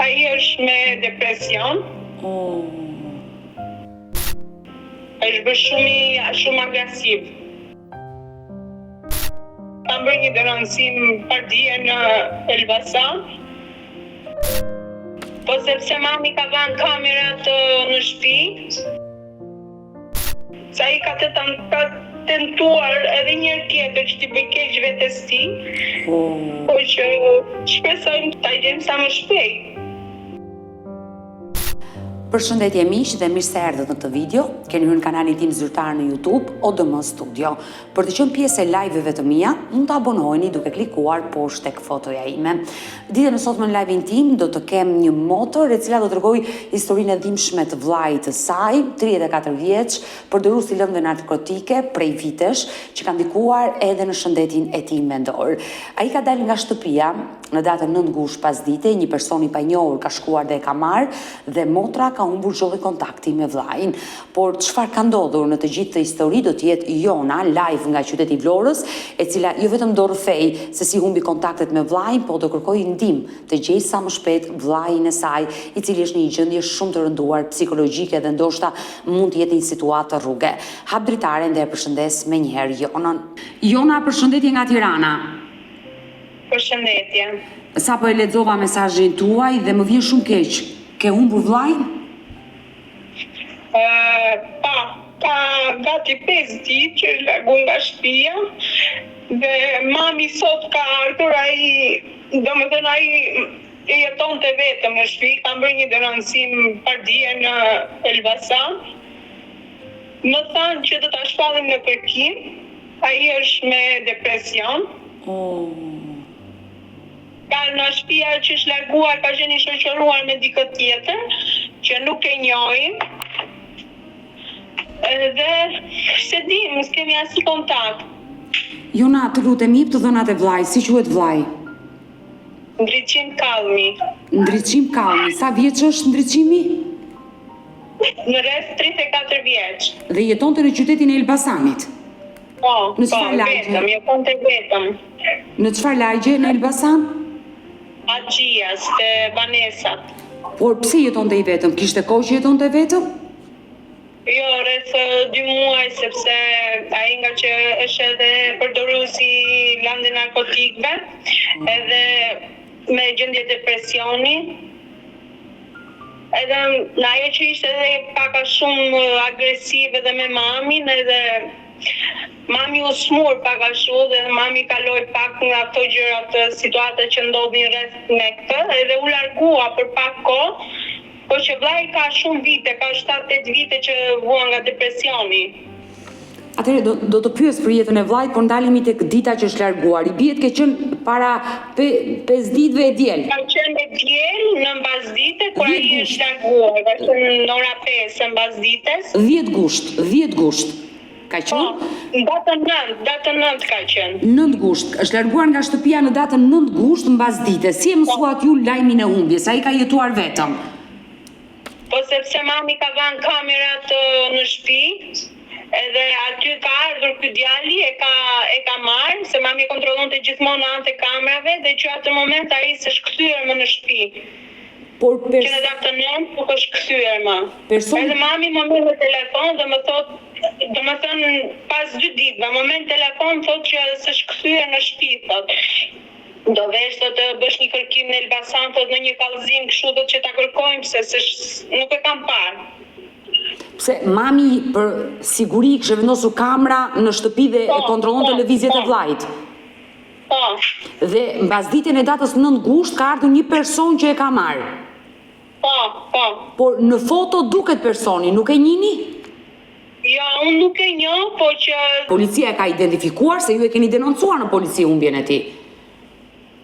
Ai është me depresion. Është bërë shumë agresiv. Kam bërë një denoncim pardije në Elbasan. Po sepse mami ka vënë kamerat në shtëpi. Sa i ka tentuar edhe një herë tjetër që t'i bëj keq vetes tij. Po që shpresojmë ta gjejmë sa më shpejt. Përshëndetje miq dhe mirë se erdhët në këtë video. Keni hyrë në kanalin tim zyrtar në YouTube ODM Studio. Për të qenë pjesë e live-eve të mia, mund të abonoheni duke klikuar poshtë tek fotoja ime. Ditën e sotme në live-in tim do të kem një motor e cila do t'rregoj historinë e dhimbshme të vllait të saj, 34 vjeç, përdorues i lëndëve narkotike prej vitesh, që ka ndikuar edhe në shëndetin e tij mendor. Ai ka dalë nga shtëpia në datën 9 gusht pasdite, një person i panjohur ka shkuar dhe e ka marrë dhe motra ka humbur çdo kontakti me vllain. Por çfarë ka ndodhur në të gjithë këtë histori do të jetë Jona live nga qyteti i Vlorës, e cila jo vetëm do rrëfej se si humbi kontaktet me vllain, por do kërkojë ndihmë të gjejë sa më shpejt vllain e saj, i cili është në një gjendje shumë të rënduar psikologjike dhe ndoshta mund të jetë një situatë rruge. Hap dritaren dhe e përshëndes menjëherë Jonën. Jona, përshëndetje nga Tirana. Përshëndetje. Sapo e lexova mesazhin tuaj dhe më vjen shumë keq. Ke humbur vllain? Ka gati 5 ditë që është largu nga shtëpia dhe mami sot ka ardhur, ai jetonte vetëm në shtëpi, kam bërë një denoncim pardije në Elbasan. Më thanë që do ta shpallim në kërkim, ai është me depresion. Ka në shtëpia që është larguar, ka qenë i shoqëruar me dikë tjetër që nuk e njohim. Edhe se dim, s'kemi asnjë kontakt. Jona, të lutem jep të dhënat e vllajt, si quhet vllai? Ndriçim Kallmi. Ndriçim Kallmi, sa vjeç është Ndriçimi? Në rreth 34 vjeç. Dhe jetonte në qytetin e Elbasanit? Po, në çfarë lagje? Vetëm, jetonte vetëm. Në çfarë lagje në Elbasan? Axhias, te banesat. Por pse jetonte i vetëm? Kishte kohë që jetonte vetëm? Jo, rreth 2 muaj, sepse ai nga që është edhe përdorues i lëndë narkotikëve, edhe me gjendje depresioni. Edhe në ajo që ishte edhe pak a shumë agresiv edhe me mamin, edhe mami u smur pak a shumë dhe mami kaloi pak nga ato gjërat, situata që ndodhin rreth me këtë, edhe u largua për pak kohë. Po që vllai ka shumë vite, ka 7-8 vite që vua nga depresioni. Atëherë do të pyes për jetën e vllajt, por ndalemi tek dita që është larguar. I bie të ke qenë para 5 ditëve e diel. Ka qenë e diel në mbasdite, kur ai është larguar, ka qenë në ora 5 mbasdites. 10 gusht. Ka qenë? Datën 9 ka qenë. 9 gusht. Është larguar nga shtëpia në datën 9 gusht mbasdite. Si e mësuat ju lajmin e humbjes? Ai ka jetuar vetëm. Po sepse mami ka vënë kamerat në shtëpi, edhe aty ka ardhur ky djali, e ka marrë, se mami kontrollonte gjithmonë anë të kamerave dhe që atë moment ai s'është kthyer më në shtëpi. Por që në datën 9 nuk është kthyer më. Edhe mami më merr në telefon dhe më thot, domethënë pas 2 ditëve, në moment telefon thot që s'është kthyer në shtëpi, thot. Do vesh të bësh një kërkim në Elbasan, thot në një kallëzim kështu do që ta kërkojmë se nuk e kam parë. Pse mami për siguri kishte vendosur kamera në shtëpi dhe e kontrollonte lëvizjet e vllajt. Po. Dhe mbasditjen e datës 9 gusht ka ardhur një person që e ka marrë. Po. Por në foto duket personi, nuk e njihni? Jo, unë nuk e njoh, po që policia e ka identifikuar se ju e keni denoncuar në polici humbjen e tij.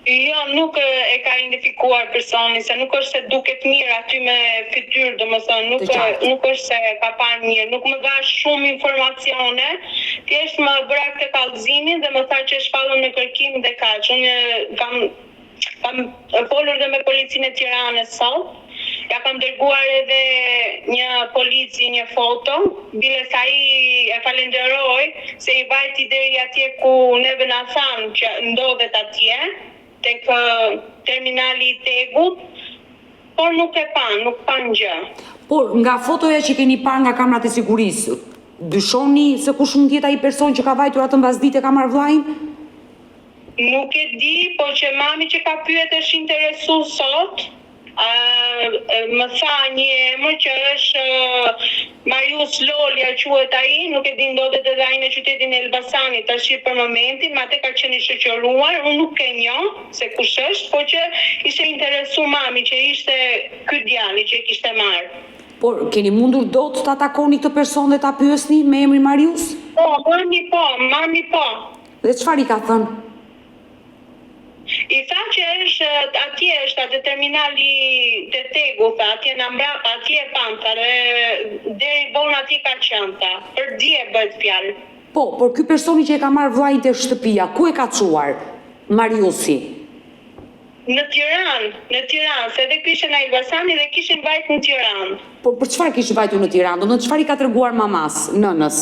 Jo, nuk e ka identifikuar personi, se nuk është se duket mirë aty me fytyrë, domethënë, nuk është se ka parë mirë, nuk më dha shumë informacione, thjesht më bëra këtë kallëzimin dhe më tha që shpallëm në kërkim dhe kaq. Unë kam folur dhe me policinë e Tiranës sot. Ja kam dërguar edhe një polici një foto, bile sa ai e falenderoj se i vajti deri atje ku neve na thanë që ndodhet atje, tek terminali i Tegut, por nuk e pan, nuk pan gjë. Por nga fotoja që keni parë nga kamerat e sigurisë, dyshoni se kush mund jetë ai person që ka vajtur atë mbasditë e ka marrë vllajin? Nuk e di, po që mami që ka pyet është interesu sot, më tha një emër që është Marius Lolja quhet ai, nuk e di ndodhet edhe ai në qytetin e Elbasanit tash për momentin, me atë ka qenë i shoqëruar, unë nuk e njoh se kush është, po që ishte interesu mami që ishte ky djali që e kishte marrë. Por keni mundur dot ta takoni këtë person dhe ta pyesni me emrin Marius? Po, mami po. Dhe çfarë i ka thënë? I tha që atje është atë terminali të Tegu, tha, atje në mbrapa, atje e pamta, dhe deri vonë atje ka qenë, tha, për dje bëhet fjalë. Po, por ky personi që e ka marrë vllajin te shtëpia, ku e ka çuar? Mariusi. Në Tiranë, se edhe ky ishte në Elbasani dhe kishin vajt në Tiranë. Por për çfarë kishin vajtur në Tiranë? Do të çfarë i ka treguar mamas, nënës?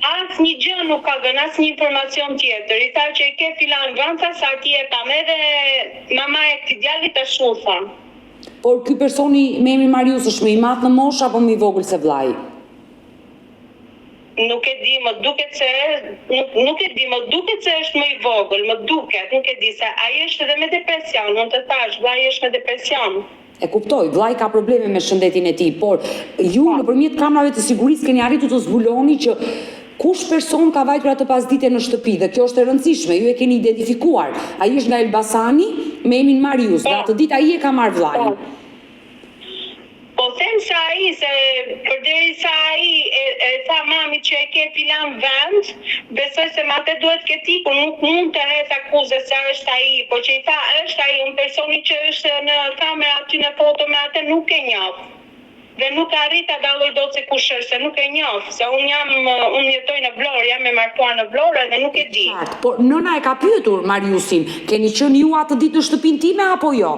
Asnjë gjë nuk ka dhënë, asnjë informacion tjetër. I tha që e ke filan vend, sa atje e pam, edhe mamaja e këtij djalit të shutha. Por ky personi me emrin Marius është më i madh në moshë apo më i vogël se vllai? Nuk e di, më duket se është më i vogël, më duket, nuk e di se ai është edhe me depresion, unë të thash, vllai është me depresion. E kuptoj, vllai ka probleme me shëndetin e tij, por ju nëpërmjet kamerave të sigurisë keni arritur të zbuloni që kush person ka vajtur atë pasdite në shtëpi dhe kjo është e rëndësishme, ju e keni identifikuar. Ai është nga Elbasani me emrin Marius, dhe atë ditë ai e ka marrë vllain. Po them se ai, se përderisa ai e tha mami që e ke filan vend, besoj se me atë duhet këtë ikur, nuk mund të hedh akuzë se është ai, po që i tha është ai, un personi që është në kamerë aty në foto me atë nuk e njoh. Dhe nuk arrit ta dalloj dot se kush është, se nuk e njoh, se unë jetoj në Vlorë, jam e martuar në Vlorë dhe nuk e di. Por nëna e ka pyetur Mariusin, keni qenë ju atë ditë në shtëpinë time apo jo?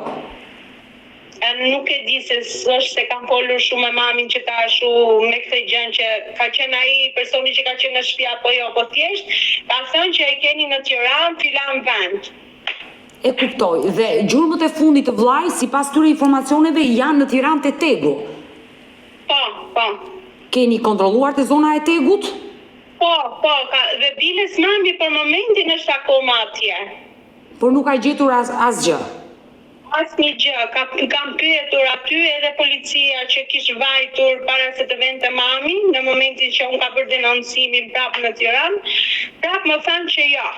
Nuk e di se është se kam folur shumë me mamin që ka shu me këtë gjën që ka qenë ai personi që ka qenë në shtëpi apo jo, po thjesht ka thënë që e keni në Tiranë filan vend. E kuptoj, dhe gjurmët e fundit të vllajt sipas këtyre informacioneve janë në Tiranë te Tegu. Po. Keni kontrolluar te zona e Tegut? Po, dhe biles mami për momentin është akoma atje. Por nuk ka gjetur asgjë. Asnjë gjë, kam pyetur aty edhe policia që kishte vajtur para se të vente mami, në momentin që unë ka bërë denoncimin prapë në Tiranë, prapë më thanë që jo,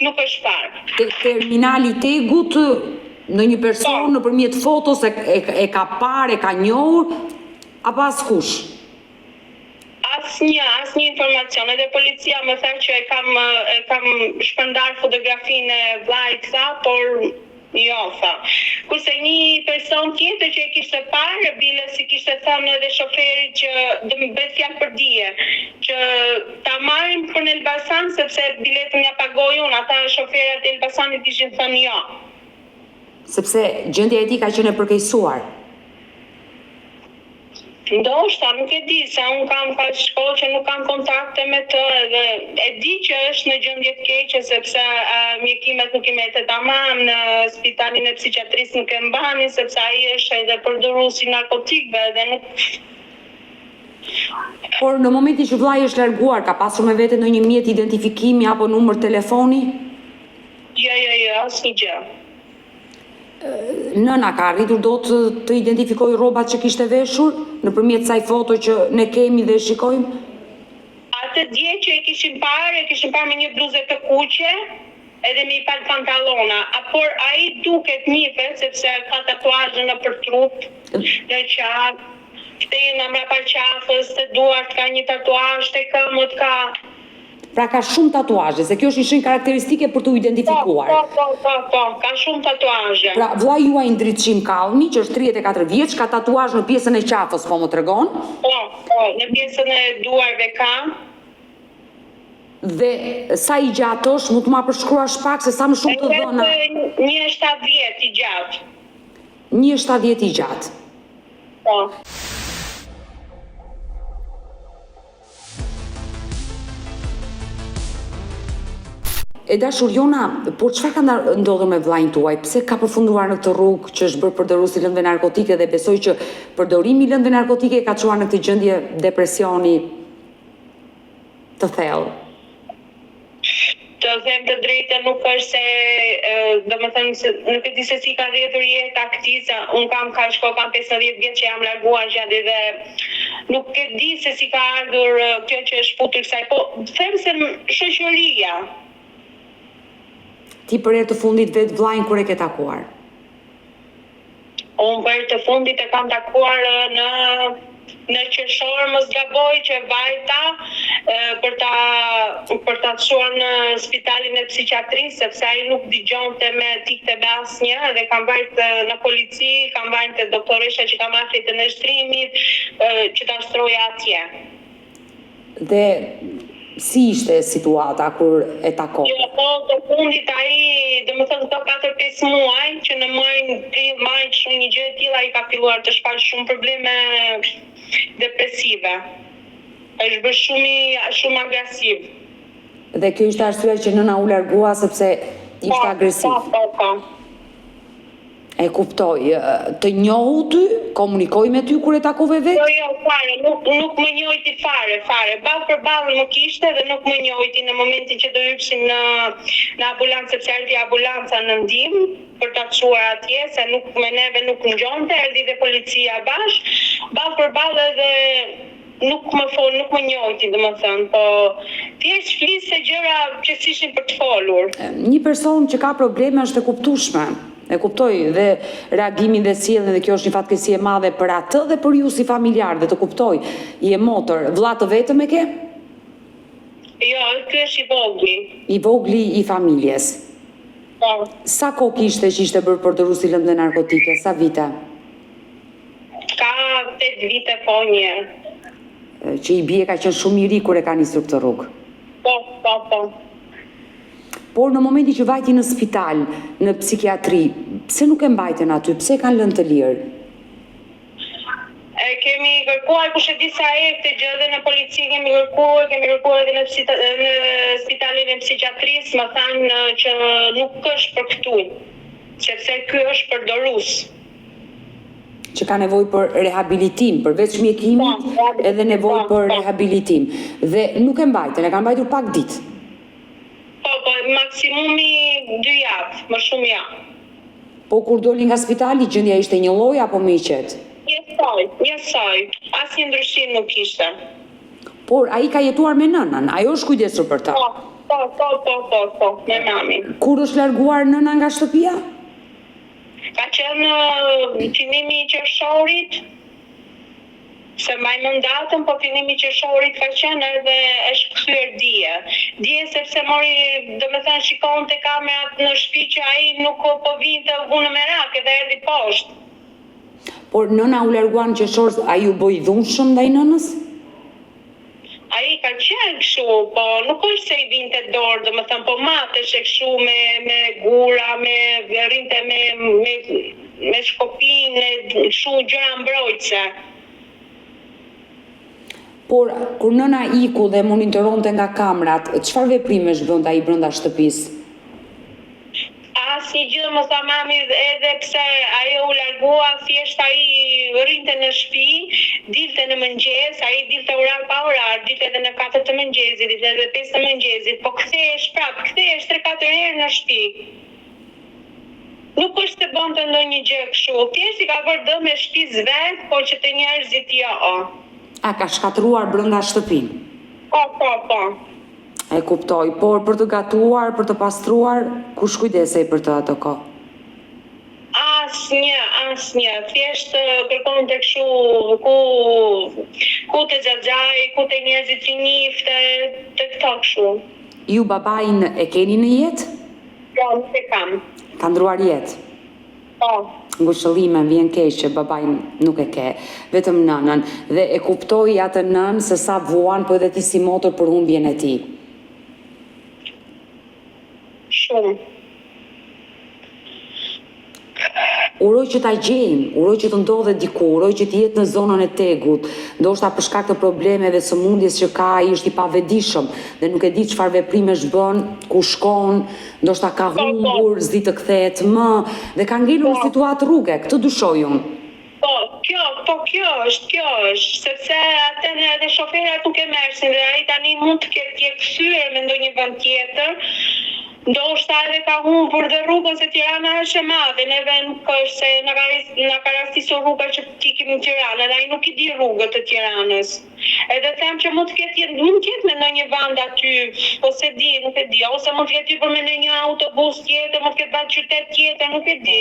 nuk është parë. Te terminali Tegut, ndonjë person nëpërmjet fotos e ka parë, e ka njohur, apo askush? Asnjë informacion, edhe policia më tha që e kam shpërndar fotografinë e vllajt, por jo, tha. Kurse një person tjetër që e kishte parë, bile si kishte thënë edhe shoferit që do më bëhet fjalë për dije, që ta marrim për në Elbasan sepse biletën ja pagoj unë, ata shoferat e Elbasanit ishin thënë jo. Sepse gjendja e tij ka qenë e përkeqësuar. Ndoshta, nuk e di, se unë kam ka shkollë që nuk kam kontakte me të, dhe e di që është në gjendje të keqe sepse mjekimet nuk i merret tamam, në spitalin e psikiatrisë nuk e mbani sepse ai është edhe përdorues i narkotikëve dhe nuk. Por në momentin që vllai është larguar, ka pasur me vete ndonjë mjet identifikimi apo numër telefoni? Jo, asnjë gjë. Nëna ka arritur dot të identifikojë rrobat që kishte veshur nëpërmjet kësaj foto që ne kemi dhe shikojmë? Atë dje që e kishim parë me një bluzë të kuqe, edhe me një pantallona, por ai duket njëfet sepse ka tatuazhe nëpër trup, në qafë, kthen mbrapa qafës, të duart ka një tatuazh, te këmbët ka. Pra ka shumë tatuazhe, se kjo është një shenjë karakteristike për të identifikuar. Po, ka shumë tatuazhe. Pra vllai juaj Ndritçim Kallni, që është 34 vjeç, ka tatuazh në pjesën e qafës, po më tregon? Po, në pjesën e duarve ka. Dhe sa i gjatë është, mund të ma përshkruash pak se sa më shumë të dhëna? 1,70 i gjatë. 1,70 i gjatë. Po. E dashur Jona, por çfarë ka ndodhur me vllajën tuaj? Pse ka përfunduar në këtë rrugë që është bërë përdorus i lëndëve narkotike dhe besoj që përdorimi i lëndëve narkotike ka çuar në këtë gjendje depresioni të thellë? Të them të drejtën, nuk është se, domethënë, nuk e di se si ka rrjetur jeta këtij, se unë kam 15 vjet që jam larguar gjatë dhe nuk e di se si ka ardhur kjo që është futur kësaj, po them se shoqëria. Ti për herë të fundit vetë vllajën kur e ke takuar? Unë për herë të fundit e kam takuar në qershor, mos gaboj, që vajta për ta çuar në spitalin e psikiatrisë, sepse ai nuk dëgjonte me tikte me asnjë dhe kam vajtë në polici, kam vajtë te doktoresha që kam afrit të nështrimit që ta shtroja atje. Dhe si ishte situata kur e takove? Jo, po të fundit ai, domethënë këto 4-5 muaj që në maj shumë një gjë e tilla ai ka filluar të shfaq shumë probleme depresive. Është bërë shumë agresiv. Dhe kjo ishte arsyeja që nëna u largua sepse ishte agresiv. Po. E kuptoj. Të njohu ty, komunikoj me ty kur e takove vetë? Jo, fare, nuk më njohiti fare. Ballë për ballë më kishte dhe nuk më njohiti në momentin që do hypshim në ambulancë, sepse erdhi ambulanca në ndihmë për ta çuar atje, se me neve nuk ngjonte, erdhi dhe policia bash. Ballë për ballë edhe nuk më njohiti, domethënë, po thjesht fliste gjëra që s'ishin për të folur. Një person që ka probleme është e kuptueshme. E kuptoj dhe reagimin dhe sjelljen dhe kjo është një fatkeqësi e madhe për atë dhe për ju si familjar dhe të kuptoj. I e motër, vlla të vetëm e ke? Jo, ky është i vogli. I vogli i familjes. Po. Sa kohë kishte që ishte bërë përdorus i lëndëve narkotike? Sa vite? Ka 8 vite po një. Që i bie ka qenë shumë i ri kur e ka nisur këtë rrugë. Po. Por në momenti që vajti në spital, në psikiatri, pse nuk e mbajtën aty? Pse kanë lënë të lirë? Kemi kërkuar, kush e di sa herë këtë gjë dhe në polici kemi kërkuar edhe në spitalin e psikiatrisë, më thanë që nuk është për këtu, sepse ky është përdorus. Që ka nevojë për rehabilitim, përveç mjekimit, edhe nevojë për rehabilitim. Dhe nuk e mbajtën, e kanë mbajtur pak ditë. Po, maksimumi 2 javë, më shumë javë. Po kur doli nga spitali, gjendja ishte një lloj apo më i qetë? Njësoj. Asnjë ndryshim nuk ishte. Por ai ka jetuar me nënën, ajo është kujdesur për ta. Po, me mamin. Kur është larguar nëna nga shtëpia? Ka qenë fillimi i qershorit. Se mbaj mend datën, po fillimi i qershorit ka qenë edhe është kthyer dije. Dije sepse mori, domethënë shikonte kamerat në shtëpi që ai nuk po vinte unë merak edhe erdhi poshtë. Por nëna u largua në qershor, ai u bë i dhunshëm ndaj nënës? Ai ka qenë kështu, po nuk është se i vinte dorë, domethënë po matesh e kështu me gura, rrinte me shkopinë, kështu gjëra mbrojtëse. Por, kur nëna iku dhe monitoronte nga kamerat, çfarë veprimesh bënte ai brenda shtëpisë? Asnjë gjë mos ta mami, edhe pse ajo u largua, thjesht ai rrinte në shtëpi, dilte në mëngjes, ai dilte orar pa orar, dilte edhe në 4 të mëngjesit, dilte edhe 5 të mëngjesit, po kthehesh 3-4 herë në shtëpi. Nuk është se bënte ndonjë gjë kështu, thjesht i ka bërë dëm me shtëpisë vet, por që te njerëzit jo. A ka shkatruar brenda shtëpinë? Po. E kuptoj, por për të gatuar, për të pastruar, kush kujdesej për të atë kohë? Asnjë, thjesht kërkon të kështu ku të xhaxhaj, ku të njerëzit që njifte, të këto kështu. Ju babain e keni në jetë? Jo, nuk e kam. Ka ndruar jetë? Po. Ngushëllime, vjen keq që babain nuk e ke, vetëm nënën, dhe e kuptoj atë nënë se sa vuan, po edhe ti si motor për humbjen e tij. Shumë. Uroj që ta gjejmë, uroj që të ndodhet diku, uroj që të jetë në zonën e Tegut, ndoshta për shkak të problemeve sëmundjes që ka, ai është i pavedishëm dhe nuk e di çfarë veprimesh bën, ku shkon, ndoshta ka humbur, s'di të kthehet më dhe ka ngelur në situatë rruge, këtë dyshoj unë. Kjo është, sepse atë edhe shoferat nuk e mersin dhe ai tani mund të ketë kthyer në ndonjë vend tjetër. Ndoshta edhe ka humbur dhe rrugën se Tirana është e madhe, neve nuk është se na ka rastisur rruga që t'ikim në Tiranë, edhe ai nuk i di rrugët të Tiranës. Edhe them që mund të ketë në ndonjë vend aty, ose nuk e di, ose mund të ketë hyrë me ndonjë autobus tjetër, mund të ketë dalë qytet tjetër, nuk e di.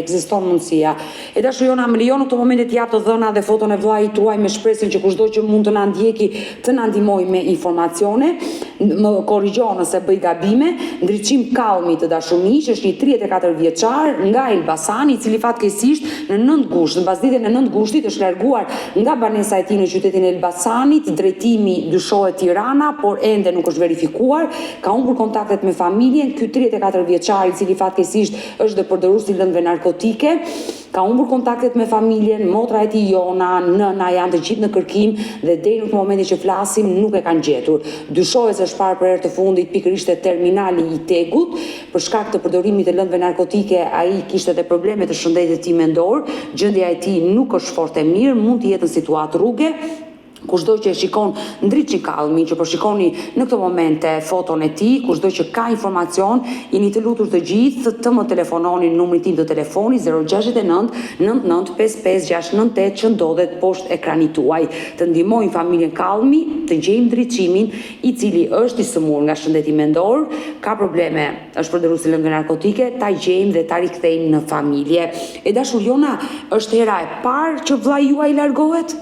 Ekziston mundësia. E dashur Jona, më lejon në këtë moment të jap të dhëna dhe foton e vllajit tuaj me shpresën që kushdo që mund të na ndjeki të na ndihmojë me informacione, më korrigjo nëse bëj gabime. Ndriçim Kallmi të dashur miq, është një 34 vjeçar nga Elbasani, i cili fatkeqësisht në 9 gusht, në pasditën e 9 gushtit është larguar nga banesa e tij në qytetin e Elbasanit, drejtimi dyshohet Tirana, por ende nuk është verifikuar, ka humbur kontaktet me familjen. Ky 34 vjeçar, i cili fatkeqësisht është dhe përdorues i lëndëve narkotike, ka humbur kontaktet me familjen, motra e tij Jona, nëna janë të gjithë në kërkim dhe deri në momentin që flasim nuk e kanë gjetur. Dyshohet se është parë për herë të fundit pikërisht te terminali i Tegut për shkak të përdorimit të lëndëve narkotike. Ai kishte edhe probleme të shëndetit të tij mendor, gjendja e tij nuk është fort e mirë, mund të jetë në situatë rruge. Kushdo që e shikon Ndriçi Kallmi, që po shikoni në këtë moment foton e tij, kushdo që ka informacion, jeni të lutur të gjithë të më telefononi në numrin tim të telefonit 069 99 55 698 që ndodhet poshtë ekranit tuaj. Të ndihmojmë familjen Kallmi të gjejmë ndriçimin, i cili është i sëmurë nga shëndeti mendor, ka probleme, është përdorues i lëndëve narkotike, ta gjejmë dhe ta rikthejmë në familje. E dashur Jona, është hera e parë që vllai juaj largohet?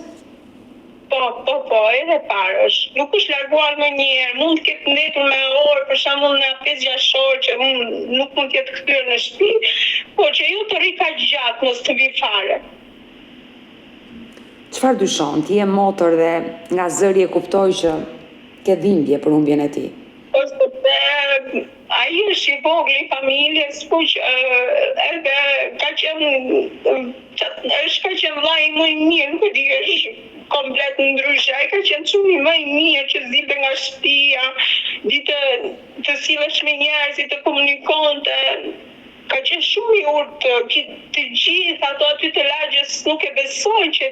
Po, edhe parë është. Nuk është larguar më njëherë, mund të ketë ndetur me orë, për shembull në 5-6 orë që nuk mund të jetë kthyer në shtëpi, por që ju të rri kaq gjatë mos të vi fare. Çfarë dyshon? Ti je motër dhe nga zëri e kuptoj që ke dhimbje për humbjen e tij. Po sepse ai është i vogël i familjes, po që edhe ka qenë vllai më i mirë, nuk e di, është komplet ndryshe. Ai ka qenë shumë më i mirë që zilte nga shtëpia, ditë të sillesh me njerëzit, të komunikonte. Ka qenë shumë i urtë, të gjithë ato aty të lagjes nuk e besojnë që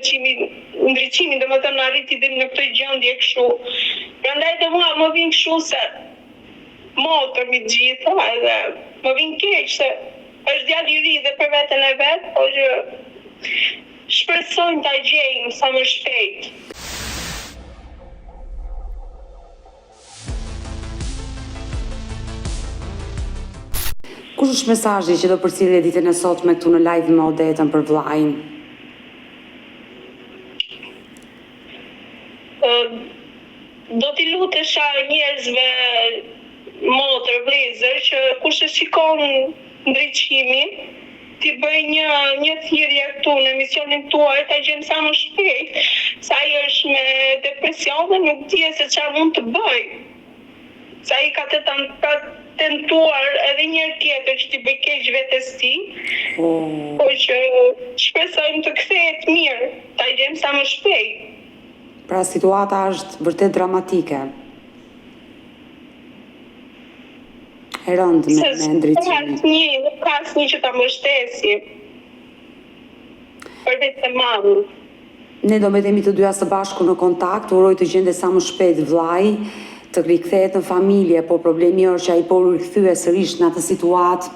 ndriçimin, domethënë arriti deri në këtë gjendje kështu. Prandaj dhe mua më vjen kështu se motër mi gjitha, edhe më vjen keq se është djalë i ri dhe për veten e vet, po që shpresojmë ta gjejmë sa më shpejt. Kush është mesazhi që do përcjellë ditën e sotme këtu në live me Odetën për vllajin? Do t'i lutesha njerëzve, motër, vëllezër, që kush e shikon ndriçimin, t'i bëj një thirrje këtu në emisionin tuaj, ta gjejmë sa më shpejt, sa ai është me depresion dhe nuk di se çfarë mund të bëj. Sa ai ka tentuar edhe një herë tjetër që t'i bëj keq vetes tij, po që shpresojmë të kthehet mirë, ta gjejmë sa më shpejt. Pra situata është vërtet dramatike. E rëndë me ndriçimin. Nuk ka asnjë që ta mbështesi. Përveç se mamën. Ne do mbetemi të dyja së bashku në kontakt, uroj të gjendet sa më shpejt vllai, të rikthehet në familje, por problemi është që ai po rikthyehet sërish në atë situatë,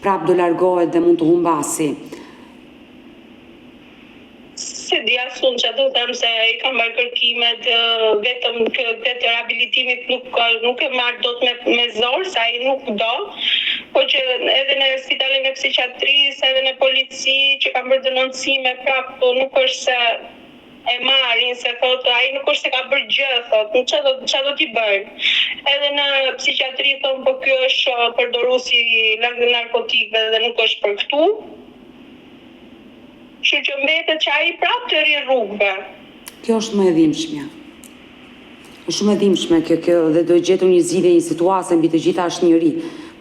prap do largohet dhe mund të humbasi. Se di asun që do të them se i kam marrë kërkimet, vetëm këtë rehabilitimit nuk e marrë dot me zor, sa ai nuk do, po që edhe në spitalin e psikiatrisë, edhe në polici që kam bërë denoncime prap, po nuk është se e marrin, se thotë ai nuk është se ka bërë gjë, thotë, çfarë do t'i bëjmë. Edhe në psikiatri thonë po ky është përdorues i lëndëve narkotikëve dhe nuk është për këtu. Kështu që mbetet që ai prapë të rri rrugëve. Kjo është më e dhimbshme. Është shumë e dhimbshme kjo dhe do gjetur një zgjidhje, një situatë mbi të gjitha është njëri.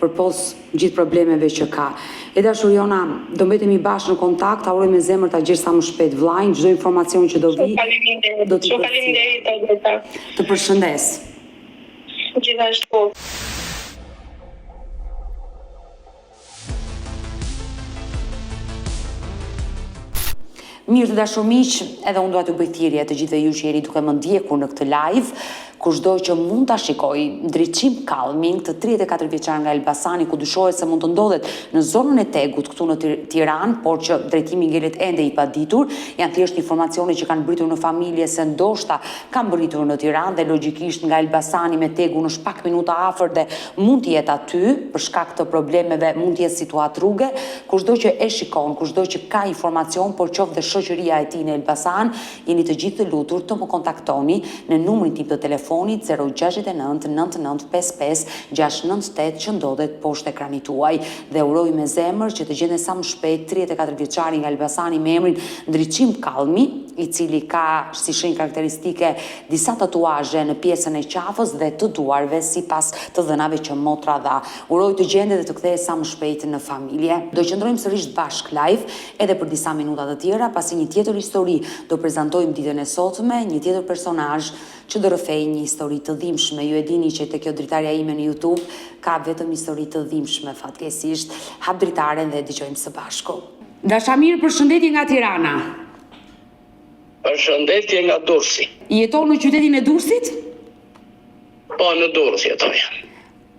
përpos gjithë problemeve që ka. E dashur Jona, do mbetemi bashkë në kontakt, ta uroj me zemër ta gjesh sa më shpejt vllajin, çdo informacion që do vi. Do t'i faleminderit. Të përshëndes. Gjithashtu. Mirë të dashur miq, edhe unë dua t'ju bëj thirrje të gjithëve ju që jeni duke më ndjekur në këtë live, kushdo që mund ta shikoj ndriçim calming të 34 vjeçar nga Elbasani, ku dyshohet se mund të ndodhet në zonën e Tegut këtu në Tiranë, por që drejtimi ngelet ende i paditur. Janë thjesht informacione që kanë britur në familje se ndoshta kanë britur në Tiranë dhe logjikisht nga Elbasani me Tegun është pak minuta afër dhe mund të jetë aty për shkak të problemeve, mund të jetë situatë rruge. Kushdo që e shikon, kushdo që ka informacion, por qoftë dhe shoqëria e tij në Elbasan, jeni të gjithë të lutur të më kontaktoni në numrin tim të telefonit 069 99 55 698 që ndodhet poshtë ekranit tuaj, dhe uroj me zemër që të gjenden sa më shpejt 34 vjeçari nga Elbasani me emrin Ndriçim Kallmi, i cili ka si shenjë karakteristike disa tatuazhe në pjesën e qafës dhe të duarve sipas të dhënave që motra dha. Uroj të gjendet dhe të kthehet sa më shpejt në familje. Do qëndrojmë sërish bashk live edhe për disa minuta të tjera, pasi një tjetër histori do prezantojmë ditën e sotme, një tjetër personazh që do rrëfej një histori të dhimbshme. Ju e dini që te kjo dritarja ime në YouTube ka vetëm histori të dhimbshme fatkeqësisht. Hap dritaren dhe dëgjojmë së bashku. Dashamir, përshëndetje nga Tirana. Përshëndetje nga Durrësi. Jeton në qytetin e Durrësit? Po, në Durrës jetoj.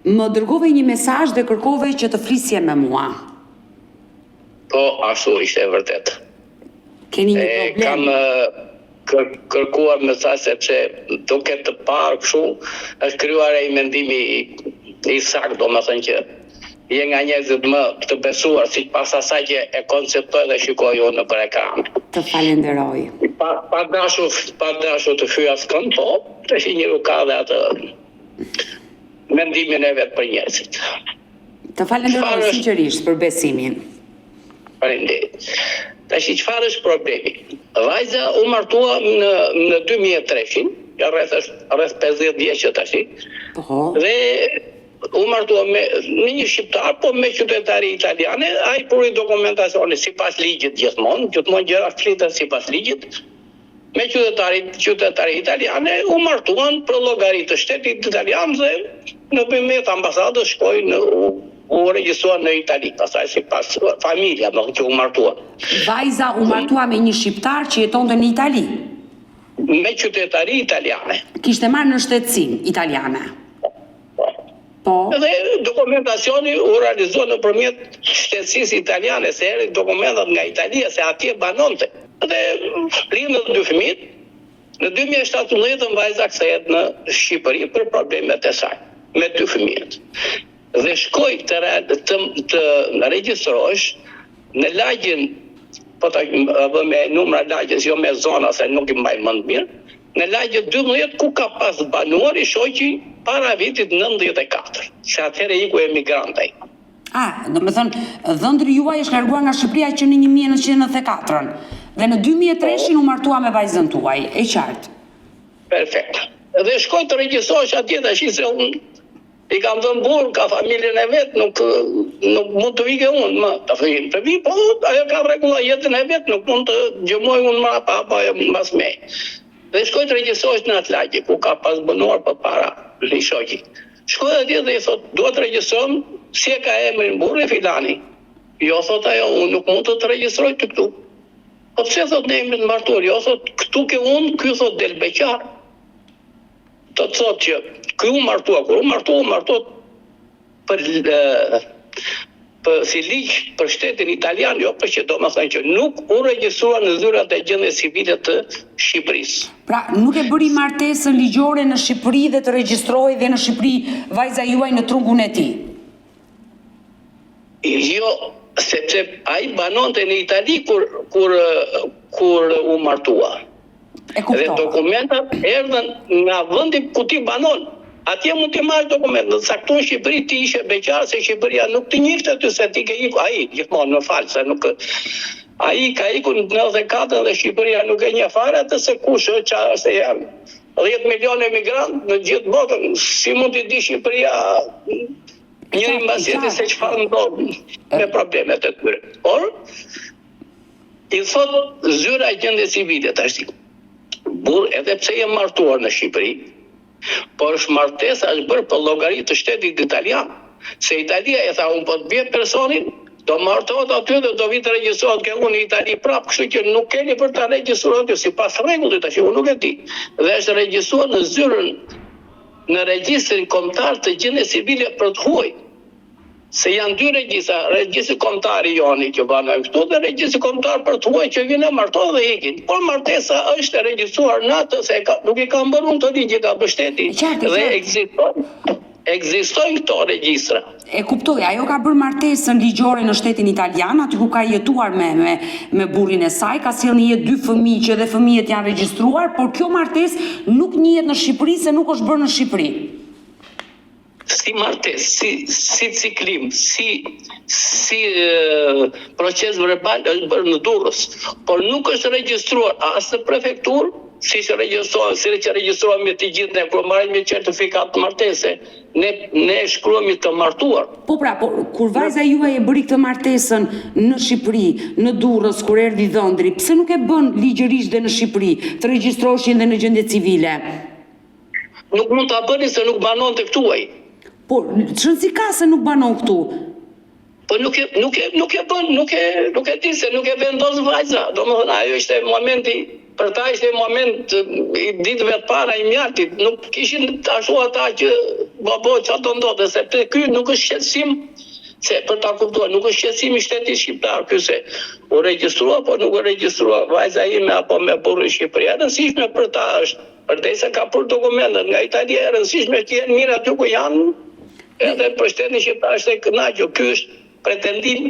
Më dërgove një mesazh dhe kërkove që të flisje me mua. Po, ashtu ishte e vërtet. Keni një problem? Kam kërkuar mesazh sepse duke të parë kështu është krijuar ai mendimi i saktë, domethënë që je nga njerëzit më të besuar sipas asaj që e konceptoj dhe shikoj unë në ekran. Të falenderoj. Pa dashur të fyj askënd, po, të shi njëru ka dhe atë mendimin e vetë për njerëzit. Të falenderoj sinqerisht për besimin. Faleminderit. Tash çfarë është problemi? Vajza u martua në 2003, rreth 50 vjeç tash. Po. Dhe u martua me një shqiptar, po me qytetari italiane, ai puri dokumentacioni sipas ligjit gjithmonë gjëra fliten sipas ligjit. Me qytetari italiane u martuan për llogari të shtetit italian dhe në përmjet ambasadës shkojnë u regjistruan në Itali, pastaj sipas familja që u martuan. Vajza u martua me një shqiptar që jetonte në Itali. Me qytetari italiane. Kishte marrë në shtetësinë italiane. Po. Dhe dokumentacioni u realizoi nëpërmjet shtetësisë italiane, se erdhi dokumentat nga Italia se atje banonte. Dhe rindën 2 fëmijë. Në 2017 vajza kthehet në Shqipëri për problemet e saj, me 2 fëmijët. Dhe shkoj të regjistrohesh në lagjen, po ta vë me numra lagjës, jo me zona, se nuk i mbaj mend mirë, në lagjen 12 ku ka pas banuar i shoqi para vitit 94, se atëherë iku emigrantaj. Do me thënë, dhëndri juaj është larguar nga Shqipëria që në 1994, dhe në 2003 u martua me vajzën tuaj, e qartë. Perfekt. Dhe shkoj të regjistrohesh atje tash se unë i kam dhënë burr, ka familjen e vet, nuk mund të vike unë më. Të vi, po ajo ka rregulla jetën e vet, nuk mund të gjëmoj unë më apo mbas me. Dhe shkoj të regjistrohesh në atë lagje ku ka pas banuar përpara një shoqi. Shkoj atje dhe i thot, duhet të regjistron si e ka emrin burri filani. Jo, thot ajo, unë nuk mund të regjistroj të këtu. Po pse thot në emrin martuar? Jo, thot, këtu ke unë, ky thot del beqar. Të thot që ky u martua, kur u martua për si ligj për shtetin italian, jo për që do më thënë që nuk u regjistrua në zyrat e gjendjes civile të Shqipërisë. Pra, nuk e bëri martesën ligjore në Shqipëri dhe të regjistrohej dhe në Shqipëri vajza juaj në trungun e tij? Jo, sepse ai banonte në Itali kur u martua. Dhe dokumentat erdhën nga vendi ku ti banon. Atje mund të marrë dokumentat. Saktu në Shqipëri ti ishe beqar, se Shqipëria nuk të njifte ty se ti ke iku. Ai, gjithmonë, më falë, se nuk... Ai ka iku në 94 dhe Shqipëria nuk e një fare atë se kush është se janë 10 milion emigrantë në gjithë botën. Si mund të di Shqipëria... njëri mbas tjetrit se çfarë ndodh me problemet e tyre. Por i thot zyra e gjendjes civile tash. Burr, edhe pse je martuar në Shqipëri, por është martesa është bërë për llogari të shtetit italian. Se Italia e tha, unë po të bje personin, do martohet aty dhe do vitë regjistrohet ke unë në Itali prapë, kështu që nuk keni për ta regjistruar aty, sipas rregullit tash, unë nuk e di. Dhe është regjistruar në zyrën në regjistrin kombëtar të gjendjes civile për të huaj. Se janë dy regjistra, regjistri kombëtar i joni që banojnë këtu dhe regjistri kombëtar për të huaj që vinë martohet dhe ikin. Por martesa është e regjistruar në atë se nuk i ka mbërun të ligje ka bështeti dhe ekzistojnë këto regjistra. E kuptoj, ajo ka bërë martesën ligjore në shtetin italian, aty ku ka jetuar me burrin e saj, ka sjellë një jetë 2 fëmijë që dhe fëmijët janë regjistruar, por kjo martesë nuk njihet në Shqipëri se nuk është bërë në Shqipëri. Si martesë, si ciklim, si proces verbal është bërë në Durrës, por nuk është regjistruar as në prefekturë, si që regjistruar të gjithë ne, kur marrim një certifikat martese, ne shkruemi të martuar. Po pra, kur vajza juaj e bëri këtë martesën në Shqipëri, në Durrës, kur erdhi dhëndri, pse nuk e bën ligjërisht dhe në Shqipëri, të regjistroheshin dhe në gjendje civile? Nuk mund ta bëni se nuk banon të këtuaj. Po, çrëndsi ka se nuk banon këtu? Po nuk e bën, nuk e di se nuk e vendos vajza. Domethënë ajo ishte momenti, për ta ishte moment i ditëve të para i mjaltit. Nuk kishin ashtu ata që babo çfarë do ndodhe, se ky nuk është shqetësim, se për ta kuptuar, nuk është shqetësim i shtetit shqiptar ky se u regjistrua, po nuk u regjistrua vajza ime apo me burrin Shqipëri. E rëndësishme për ta është, përdesë ka për dokumentet nga Italia, e rëndësishme që jenë mirë aty ku janë, edhe për shtetin shqiptar është e kënaqur. Ky është pretendim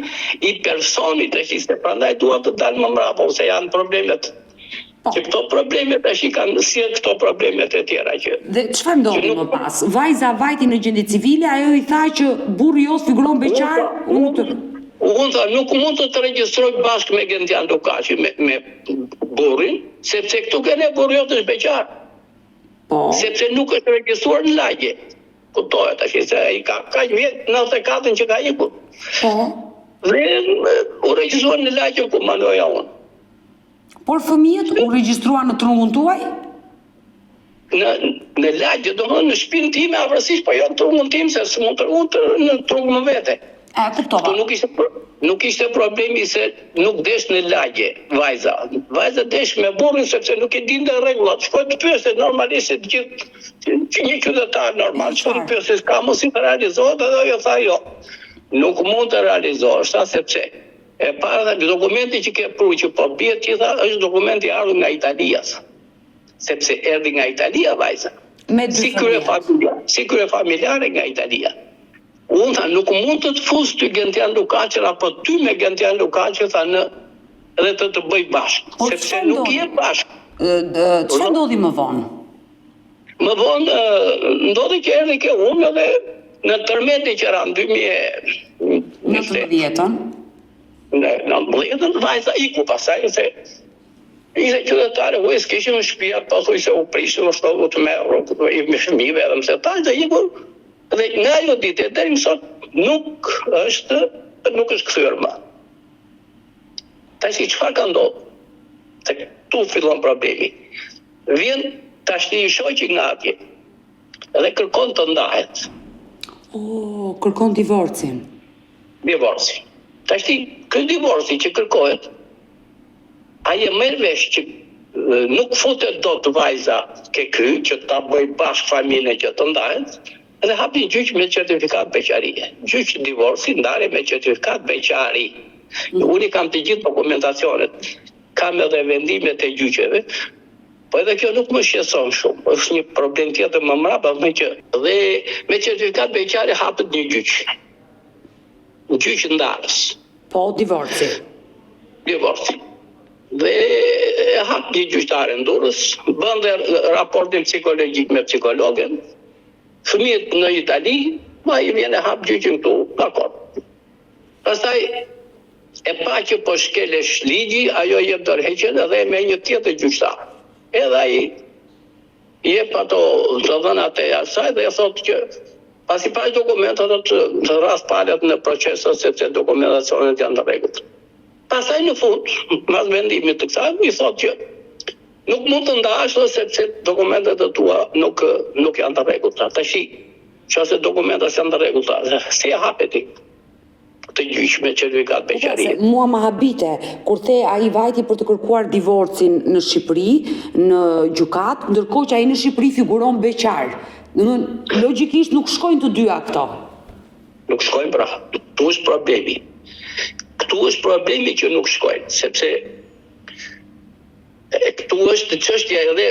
i personit regjistre, prandaj duhet të dalë më mbrapa, se janë problemet. Që këto problemet tash i kanë sjell këto problemet e tjera që. Dhe çfarë ndodhi më pas? Vajza vajti në gjendje civile, ajo i tha që burri jos figuron beqar, unë tha nuk mund të regjistroj bashkë me Gentian Lukaçi me burrin, sepse këtu kene burri jot është beqar. Po. Sepse nuk është regjistruar në lagje. Kuptohet tash se ai ka vjet 94 që ka ikur. Po. Dhe u regjistruar në lagje ku manoja unë. Por fëmijët u regjistruan në trungun tuaj? Në lagje, domethënë në shtëpinë time afërsisht, po jo në trungun tim se s'mund të në trungun më vete. E kuptova. Nuk ishte problemi se nuk desh në lagje vajza. Vajza desh me burrin sepse nuk e dinte rregullat. Shkoi të pyeste normalisht të gjithë një qytetar normal, shkoi të pyeste ka mos i realizohet, edhe ajo tha jo. Nuk mund të realizohesh sepse e para dhe dokumenti që ke pru që po bie që tha është dokumenti ardhur nga Italia. Sepse erdhi nga Italia vajza. Si krye familjare nga Italia. Unë tha nuk mund të fus ty Gentian Lukaçi apo ty me Gentian Lukaçi tha edhe të bëj bashkë, sepse nuk je bashkë. Çfarë ndodhi më vonë? Më vonë ndodhi që erdhi ke unë edhe në tërmeti që ran 2019-ën. Në 19 vajza iku pasaj se ishte qytetare, kishim në shtëpia, pasoj se u prishtë në shtovu të merë, me fëmijëve edhe mëse ta, dhe iku, dhe nga jo dite, deri më sot nuk është kthyer më. Tash çfarë ka ndodhur? Se tu fillon problemi. Vjen tash një shoqi nga atje dhe kërkon të ndahet. Kërkon divorcin. Divorci. Tash ky divorci që kërkohet, ai e merr vesh që nuk futet dot vajza ke ky që ta bëj bashkë familjen që të ndahet, dhe hapi gjyq me certifikat beqarie. Gjyq divorci ndarje me certifikat beqari. Unë kam të gjithë dokumentacionet, kam edhe vendimet e gjyqeve, po edhe kjo nuk më shqetëson shumë. Është një problem tjetër më mbrapa, dhe me certifikat beqari hapet një gjyq. Gjyq ndarës. Po, divorci. Divorci. Dhe hap një gjyqtare në Durrës, bën dhe raportin psikologjik me psikologen, fëmijët në Itali, ma i vjen e hap gjyqin këtu, dakor. Pastaj e pa që po shkelesh ligji, ajo jep dorëheqjen edhe me një tjetër gjyqtar. Edhe ai jep ato të dhënat e asaj dhe e thotë që Pasi pa dokumentat të rast palet në proceset sepse dokumentacionet janë të rregullt. Pastaj në fund, pas vendimit të kësaj, i thotë që nuk mund të ndash sepse dokumentet e tua nuk janë të rregullta. Tash, nëse dokumentat janë të rregullta, si e hapet ti të gjyq me certifikat beqarie? Mua më habite kur the ai vajti për të kërkuar divorcin në Shqipëri, në gjykat, ndërkohë që ai në Shqipëri figuron beqar. Domethënë, logjikisht nuk shkojnë të dyja këto. Nuk shkojnë, pra. Këtu është problemi. Këtu është problemi që nuk shkojnë, sepse këtu është çështja edhe,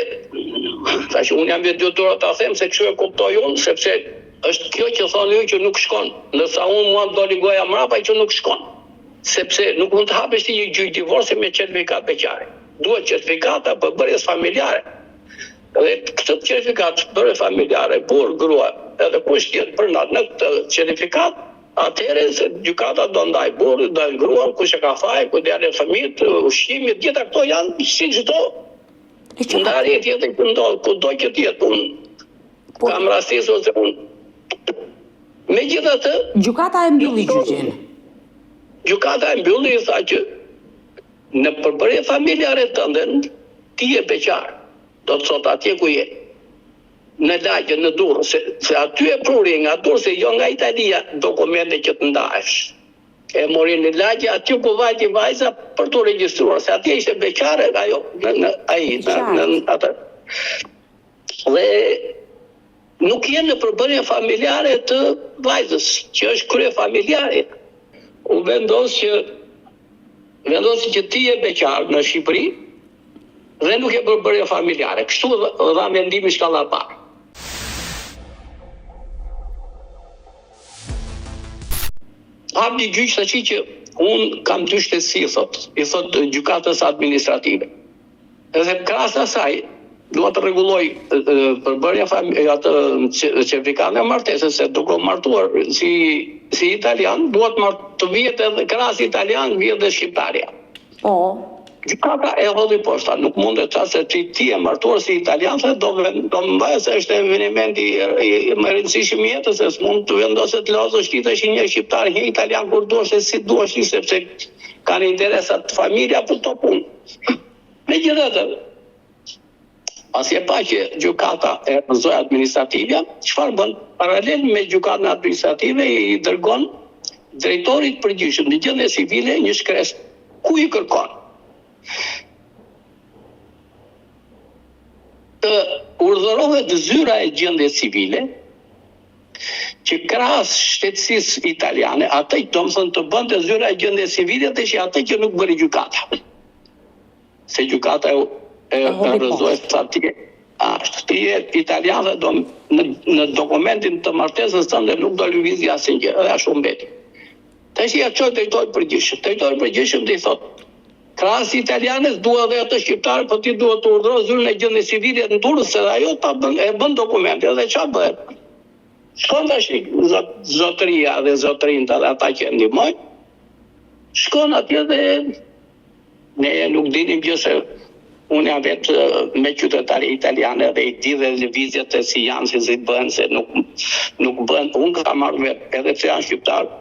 tash unë jam vetë doktor ta them se kështu e kuptoj unë, sepse është kjo që thonë ju që nuk shkon, ndërsa unë mua më doli goja mrapa që nuk shkon, sepse nuk mund të hapesh ti një gjyq divorci me certifikat beqare. Duhet certifikata për bërjes familjare. Dhe këtë certifikat për bërjes familjare, burr, grua, edhe kush tjetër për natë në këtë certifikat, atëherë se gjykata do ndaj burrin, do gruan, kush e ka faj, ku djalë fëmijët, ushqimit, gjitha këto janë si çdo ndarje tjetër që ndodh, kudo që tjetë. Unë kam rastisur se unë megjithatë, gjykata e mbylli gjyqin. Gjykata e mbylli, i tha që në përbërje familjare tënde ti je beqar, do të thotë atje ku je. Në lagje, në Durrës, se aty e pruri nga Durrës, jo nga Italia, dokumente që të ndahesh. E mori në lagje aty ku vajti vajza për të regjistruar, se atje ishte beqare, ajo, në atë. Dhe nuk je në përbërje familjare të vajzës, që është krye familjare. U vendosi që ti je beqar në Shqipëri dhe nuk je përbërje familjare. Kështu dha mendimi shkallë parë. Hap një gjyq tash që unë kam dy shtetësi, i thot gjykatës administrative. Edhe krahas asaj, dua të rregulloj përbërja atë certifikat e martesës, se duke martuar si italian, duhet të vihet edhe krahas italian, vihet dhe shqiptarja. Po. Gjykata e hodhi poshta, nuk mundet se ti e martuar si italian, se do mbaj se është evenimenti i më rëndësishëm i jetës, se s'mund të vendoset lozë shqitesh një shqiptar, një italian kur duhesh, si duhesh, sepse kanë interesat familja për të punë. Megjithatë, pasi e pa që gjykata e rrëzoi administrative, çfarë bën? Paralel me gjykatën administrative i dërgon drejtorit përgjithshëm në gjendje civile një shkresë ku i kërkon të urdhërohet zyra e gjendjes civile që krahas shtetësisë italiane, atë do të thonë të bënte zyra e gjendjes civile të atë që nuk bëri gjykata. Se gjykata e rrëzoi fatike. Ti je italian dhe në dokumentin të martesës tënde nuk do lëvizë asnjë, edhe ashtu mbeti. Tash ja çoj drejtori përgjithshëm. Drejtori përgjithshëm i thotë krahas italianes dua dhe atë shqiptar, po ti duhet të urdhërosh zyrën e gjendjes civile në Durrës, se ajo e bën dokumente dhe çfarë bëhet? Shkon tash zotëria dhe zotërinjtë dhe ata që ndihmojnë, shkon atje dhe ne nuk dinim gjë se unë jam vetë me qytetari italiane dhe i di dhe lëvizjet e si janë, si bëhen, se nuk bëhen. Unë kam marrë vetë, edhe pse janë shqiptar,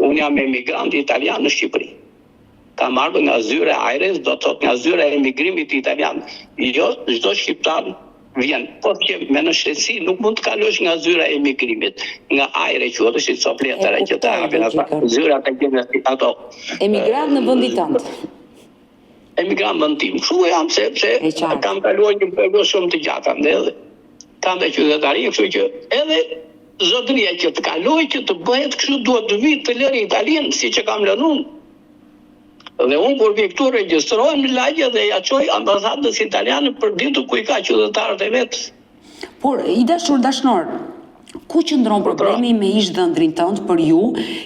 unë jam emigrant italian në Shqipëri. Ka marrë nga zyra e Ajres, do të thotë nga zyra e emigrimit italian. Jo, çdo shqiptar vjen. Po që me në shtetësi nuk mund të kalosh nga zyra e emigrimit, nga Ajre quhet, si sopletare që ta japin ata. Zyrat e gjendjes ato. Emigrant në vendin tënd. Emigrant në tim. Kështu jam sepse kam kaluar një periudhë shumë të gjatë ndër. Kam të qytetari, kështu që edhe zotëria që të kaloj që të bëhet kështu duhet të vi të lërë Italinë, siç e kam lënë unë. Dhe unë kur vi këtu regjistrohem në lagje dhe ja çoj ambasadës italiane për ditë ku i ka qytetarët e vet. Por i dashnor, ku qëndron problemi me ish-dhëndrin tënd për ju,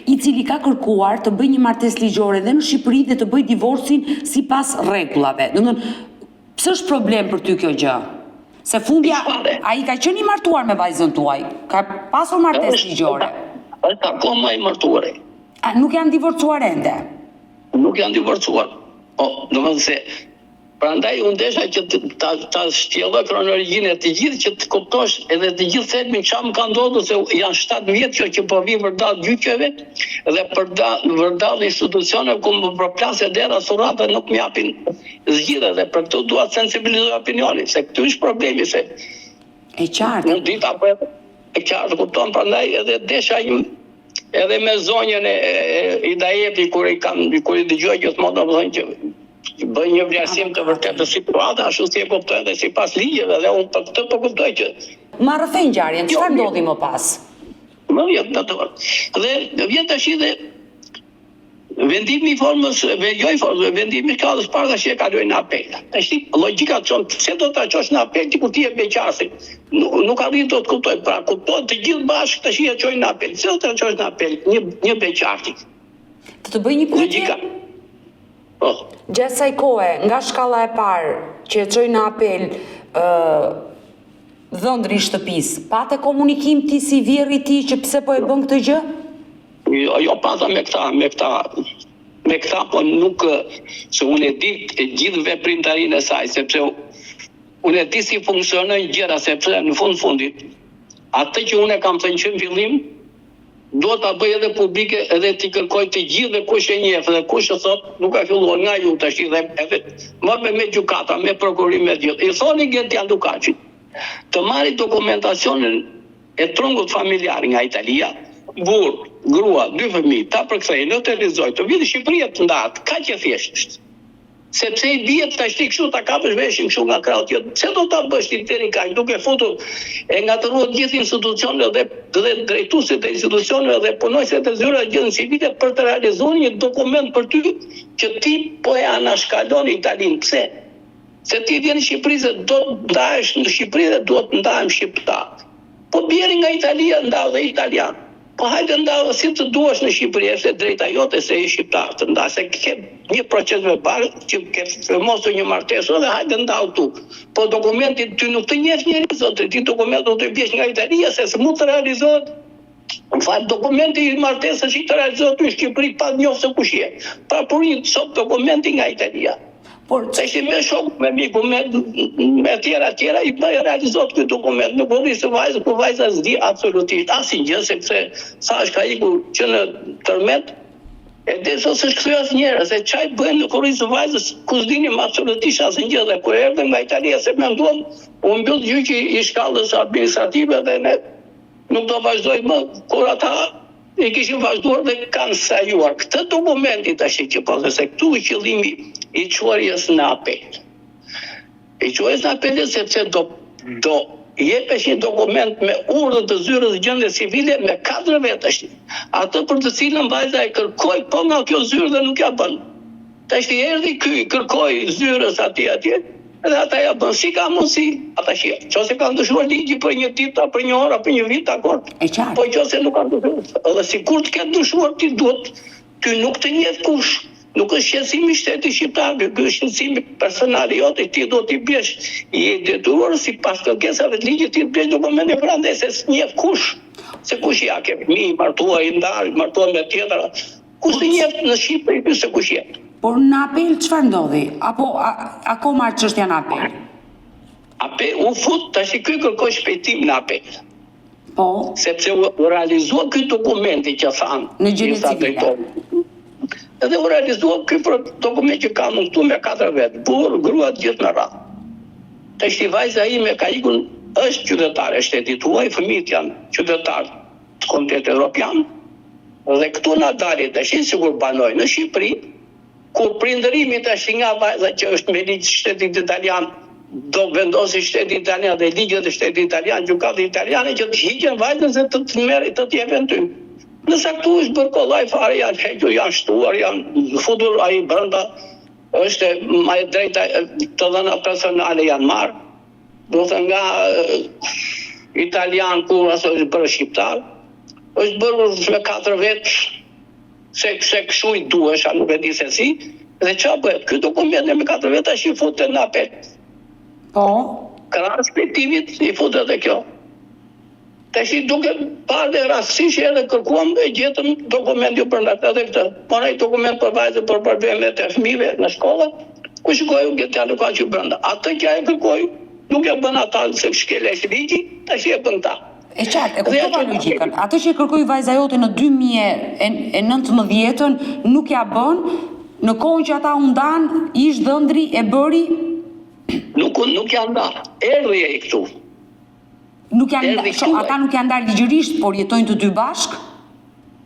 i cili ka kërkuar të bëjë një martesë ligjore dhe në Shqipëri dhe të bëjë divorcin sipas rregullave. Domethënë, pse është problem për ty kjo gjë? Se fundja ai ka qenë i martuar me vajzën tuaj, ka pasur martesë ligjore. Është akoma i martuar. Nuk janë divorcuar ende. Nuk janë divorcuar. Po, domethënë se Prandaj unë desha që ta shtjelloj kronologjinë e të gjithë që të kuptosh edhe të gjithë thelbin çfarë më ka ndodhur, se janë 7 vjet që po vi vërdall gjyqeve dhe vërdall institucioneve ku më përplasë dera surrata nuk më japin zgjidhje, dhe për këtë dua të sensibilizoj opinionin, se këtu është problemi, se e qartë. Unë dita po e qartë kupton, prandaj edhe desha edhe me zonjën e Idajepi kur i dëgjoj gjithmonë, domethënë që bëj një vlerësim të vërtetë të situatës, ashtu si e kuptoj dhe sipas ligjeve, dhe unë për këtë po kuptoj që Ma rrëfej ngjarjen, çfarë ndodhi më pas? më vjen dator. Dhe vjen tash dhe vendimi i formës, vendimi i kallës para tash e kaloi në apel. Tash logjika çon pse do ta çosh në apel ti kur ti e beqarsi. Nuk arrin dot të kuptoj. Pra kupton të gjithë bashkë tash e çojnë në apel. Pse do ta çosh në apel një beqarti? Të bëj një pyetje. Gjatë kësaj kohe, nga shkalla e parë që e çoi në apel dhëndri i shtëpisë, patë komunikim ti si vjerri i tij që pse po e bën këtë gjë? Jo, pata me këta, po nuk, se unë e di gjithë veprimtarinë e saj, sepse unë e di si funksionojnë gjëra, sepse në fundit, atë që unë e kam thënë që në fillim, do ta bëj edhe publike, edhe t'i kërkoj të gjithë dhe kush e njeh dhe kush e thot, nuk ka filluar nga ju tash dhe edhe më me gjykata, me prokurim me gjithë. I thoni Gentian Dukaçit të marrë dokumentacionin e trungut familjar nga Italia, burr, grua, 2 fëmijë, ta përkthejnë, në televizion, të vjen në Shqipëri të ndahet, kaq e thjeshtë është. Sepse i bie tash ti kështu ta kapësh veshin kështu nga krahut, pse do ta bësh ti deri kaq, duke futur e ngatëruar gjithë institucionet dhe drejtuesit e institucioneve dhe punonjësit e zyra gjendën civile për të realizuar një dokument për ty që ti po e anashkalon Italinë. Pse? Se ti vjen në Shqipëri se do të ndahesh në Shqipëri dhe duhet të ndahem shqiptar. Po bjeri nga Italia ndau dhe italian. Po hajde ndau si të duash në Shqipëri, është drejta jote se je shqiptar të ndash, se ke një proces verbal që ke firmosur një martesë dhe hajde ndau tu. Po dokumenti ty nuk të njeh njëri zotë, ti dokumenti do të bjesh nga Italia se s'mund të realizohet. Në fakt dokumenti i martesës që të realizohet në Shqipëri pa njohur se kush je. Pra purin sot dokumenti nga Italia. Por se ishte me shok, me miku, me tjera, i bëjë realizot këtë dokument. Nuk po se vajzë, po vajza s'di absolutisht asnjë gjë, sepse sa është ka ikur që në tërmet, e dhe sot s'është kthyer asnjëherë, se çaj bëjnë në kurrizë të vajzës, ku s'dinim absolutisht asnjë gjë, dhe kur erdhëm nga Italia se menduam, u mbyll gjyqi i shkallës administrative dhe ne nuk do vazhdojmë më, kur ata e kishin vazhduar dhe kanë sajuar këtë dokumenti tash që po se këtu është qëllimi i çuarjes në apel. I çuarjes në apel sepse do jepesh një dokument me urdhër të zyrës gjendje civile me 4 vetash. Atë për të cilën vajza e kërkoi po nga kjo zyrë dhe nuk ja bën. Tash erdhi ky kërkoi zyrës atje edhe ata ja bën, si ka mundsi, ata qose kanë dëshuar ligji për një ditë, për një orë, për një vit, dakor. Po qose nuk kanë dëshuar, edhe sikur të ketë dëshuar ti duhet, ty nuk të njeh kush. Nuk është shqetësimi i shtetit shqiptar, ky është shqetësimi personal i jote, ti do t'i bjesh i detyruar sipas kërkesave të ligjit ti të bjesh dokumente prandaj se s'njeh kush. Se kush ja ke fëmijë, martuar i ndarë, martuar me tjetra. Kush të njeh në Shqipëri se kush je? Por në apel çfarë ndodhi? Apo akoma çështja në apel? Apel u fut tash ky kërkoi shpejtim në apel. Po. Sepse u realizua ky dokumenti që thanë në gjendje civile. Edhe u realizua ky dokument që ka mundtu me 4 vet, burr, grua gjithë me radhë. Tash vajza ime ka ikur, është qytetare e shtetit tuaj, fëmijët janë qytetarë të Kombitetit Evropian. Dhe këtu na dalin tash sigur banoj në Shqipëri, kur prindërimi tash nga vajza që është me ligj shtetit italian, do vendosi shteti italian dhe ligjet e shtetit italian, gjykatë italiane që të hiqen vajzën se të merrit të jepen ty. Nëse këtu është bërë kollaj fare, janë hequr, janë shtuar, janë futur ai brenda, është më e drejta të dhëna personale janë marrë, do të nga italian kur aso është bërë shqiptar, është bërë me 4 vet, se kështu i duhesha, nuk e di se si, dhe qa bëhet, ky dokument me 4 vet tash i futet në apel. Po. Krahas shpejtimit i futet edhe kjo. Tash i duke parë dhe rastësisht edhe kërkuam e gjetëm dokumentin për ndatë edhe këtë. Por ai dokument për vajzën për problemet e fëmijëve në shkollë, ku shikoj unë këtë nuk ka që brenda. Atë që e kërkoj, nuk e bën ata se shkele është ligji, tash e bën ta. E qartë, e kuptova logjikën. Atë që kërkoi vajza jote në 2019-ën nuk ja bën, në kohën që ata u ndan, ish dhëndri e bëri. Nuk janë ndarë. Erdhi ai këtu. Nuk janë ndarë. Ata nuk janë ndarë ligjërisht, por jetojnë të dy bashk.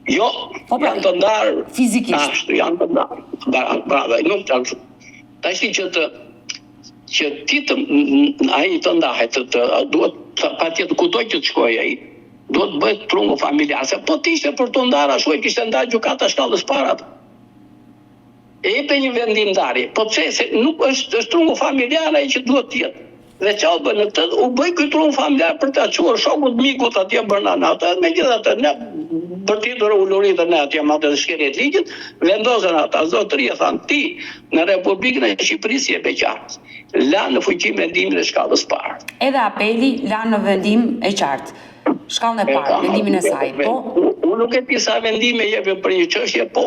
Jo, janë të ndarë fizikisht. Ashtu janë të ndarë. Bravo, nuk janë. Tash që ti ai të ndahet, duhet patjetër kudo që të shkojë ai, duhet bëhet trungu familjar, se po t'ishte për të ndarë ashtu e kishte ndarë gjykata shkallës parat. E jepte një vendimdarje, po pse se nuk është trungu familjar ai që duhet të jetë. Dhe çau bën në këtë, u bëj ky trungu familjar për ta çuar shokut mikut atje brenda natë, megjithatë ne bërtitur uluritën ne atje madje të shkelet ligjit, vendosën ata zotëria thanë ti në Republikën e Shqipërisë je beqar. La në fuqi vendimin e shkallës parë. Edhe apeli la në vendim e qartë. Shkallën e parë, vendimin e saj, po? Unë nuk e di sa vendime jepë për një çështje, po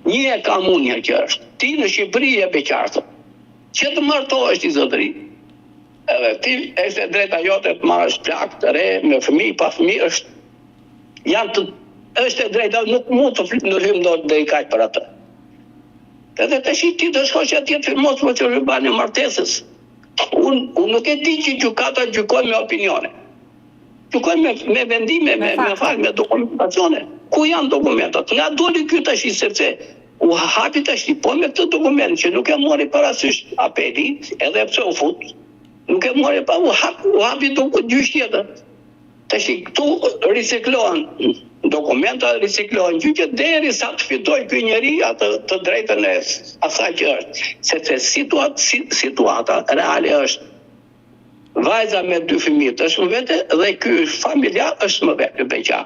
një e kam unë që është. Ti në Shqipëri je beqar. Që të martohesh ti zotëri. Edhe ti është drejta jote të marrësh plak të re me fëmijë pa fëmijë është e drejta, nuk mund të ndryshim dot deri kaq për atë. Edhe tash ti do shkosh atje të firmos për të rëbane martesës. Unë nuk e di që gjykata gjykon me opinione. Gjykon me vendime, me dokumentacione. Ku janë dokumentat? Nga doli ky tash sepse u hapi tash po me këtë dokument që nuk e mori parasysh apeli, edhe pse u fut. Nuk e mori pa u hapi gjyq tjetër. Tash këtu riciklohen dokumenta, riciklohen gjyqet derisa të fitoj ky njeri atë të drejtën e asaj që është. Sepse situata reale është vajza me 2 fëmijë është më vete dhe ky familjar është më vete beqar.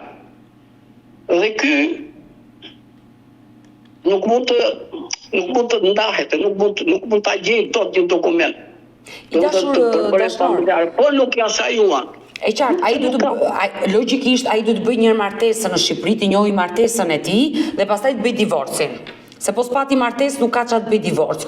Dhe ky nuk mund të ndahet, nuk mund ta gjejë dot një dokument. Po nuk ja sajuan. E qartë, logjikisht ai do të bëj një martesë në Shqipëri, të njohë martesën e tij dhe pastaj të bëj divorcin. Se po s'pati martesë nuk ka çfarë të bëj divorc.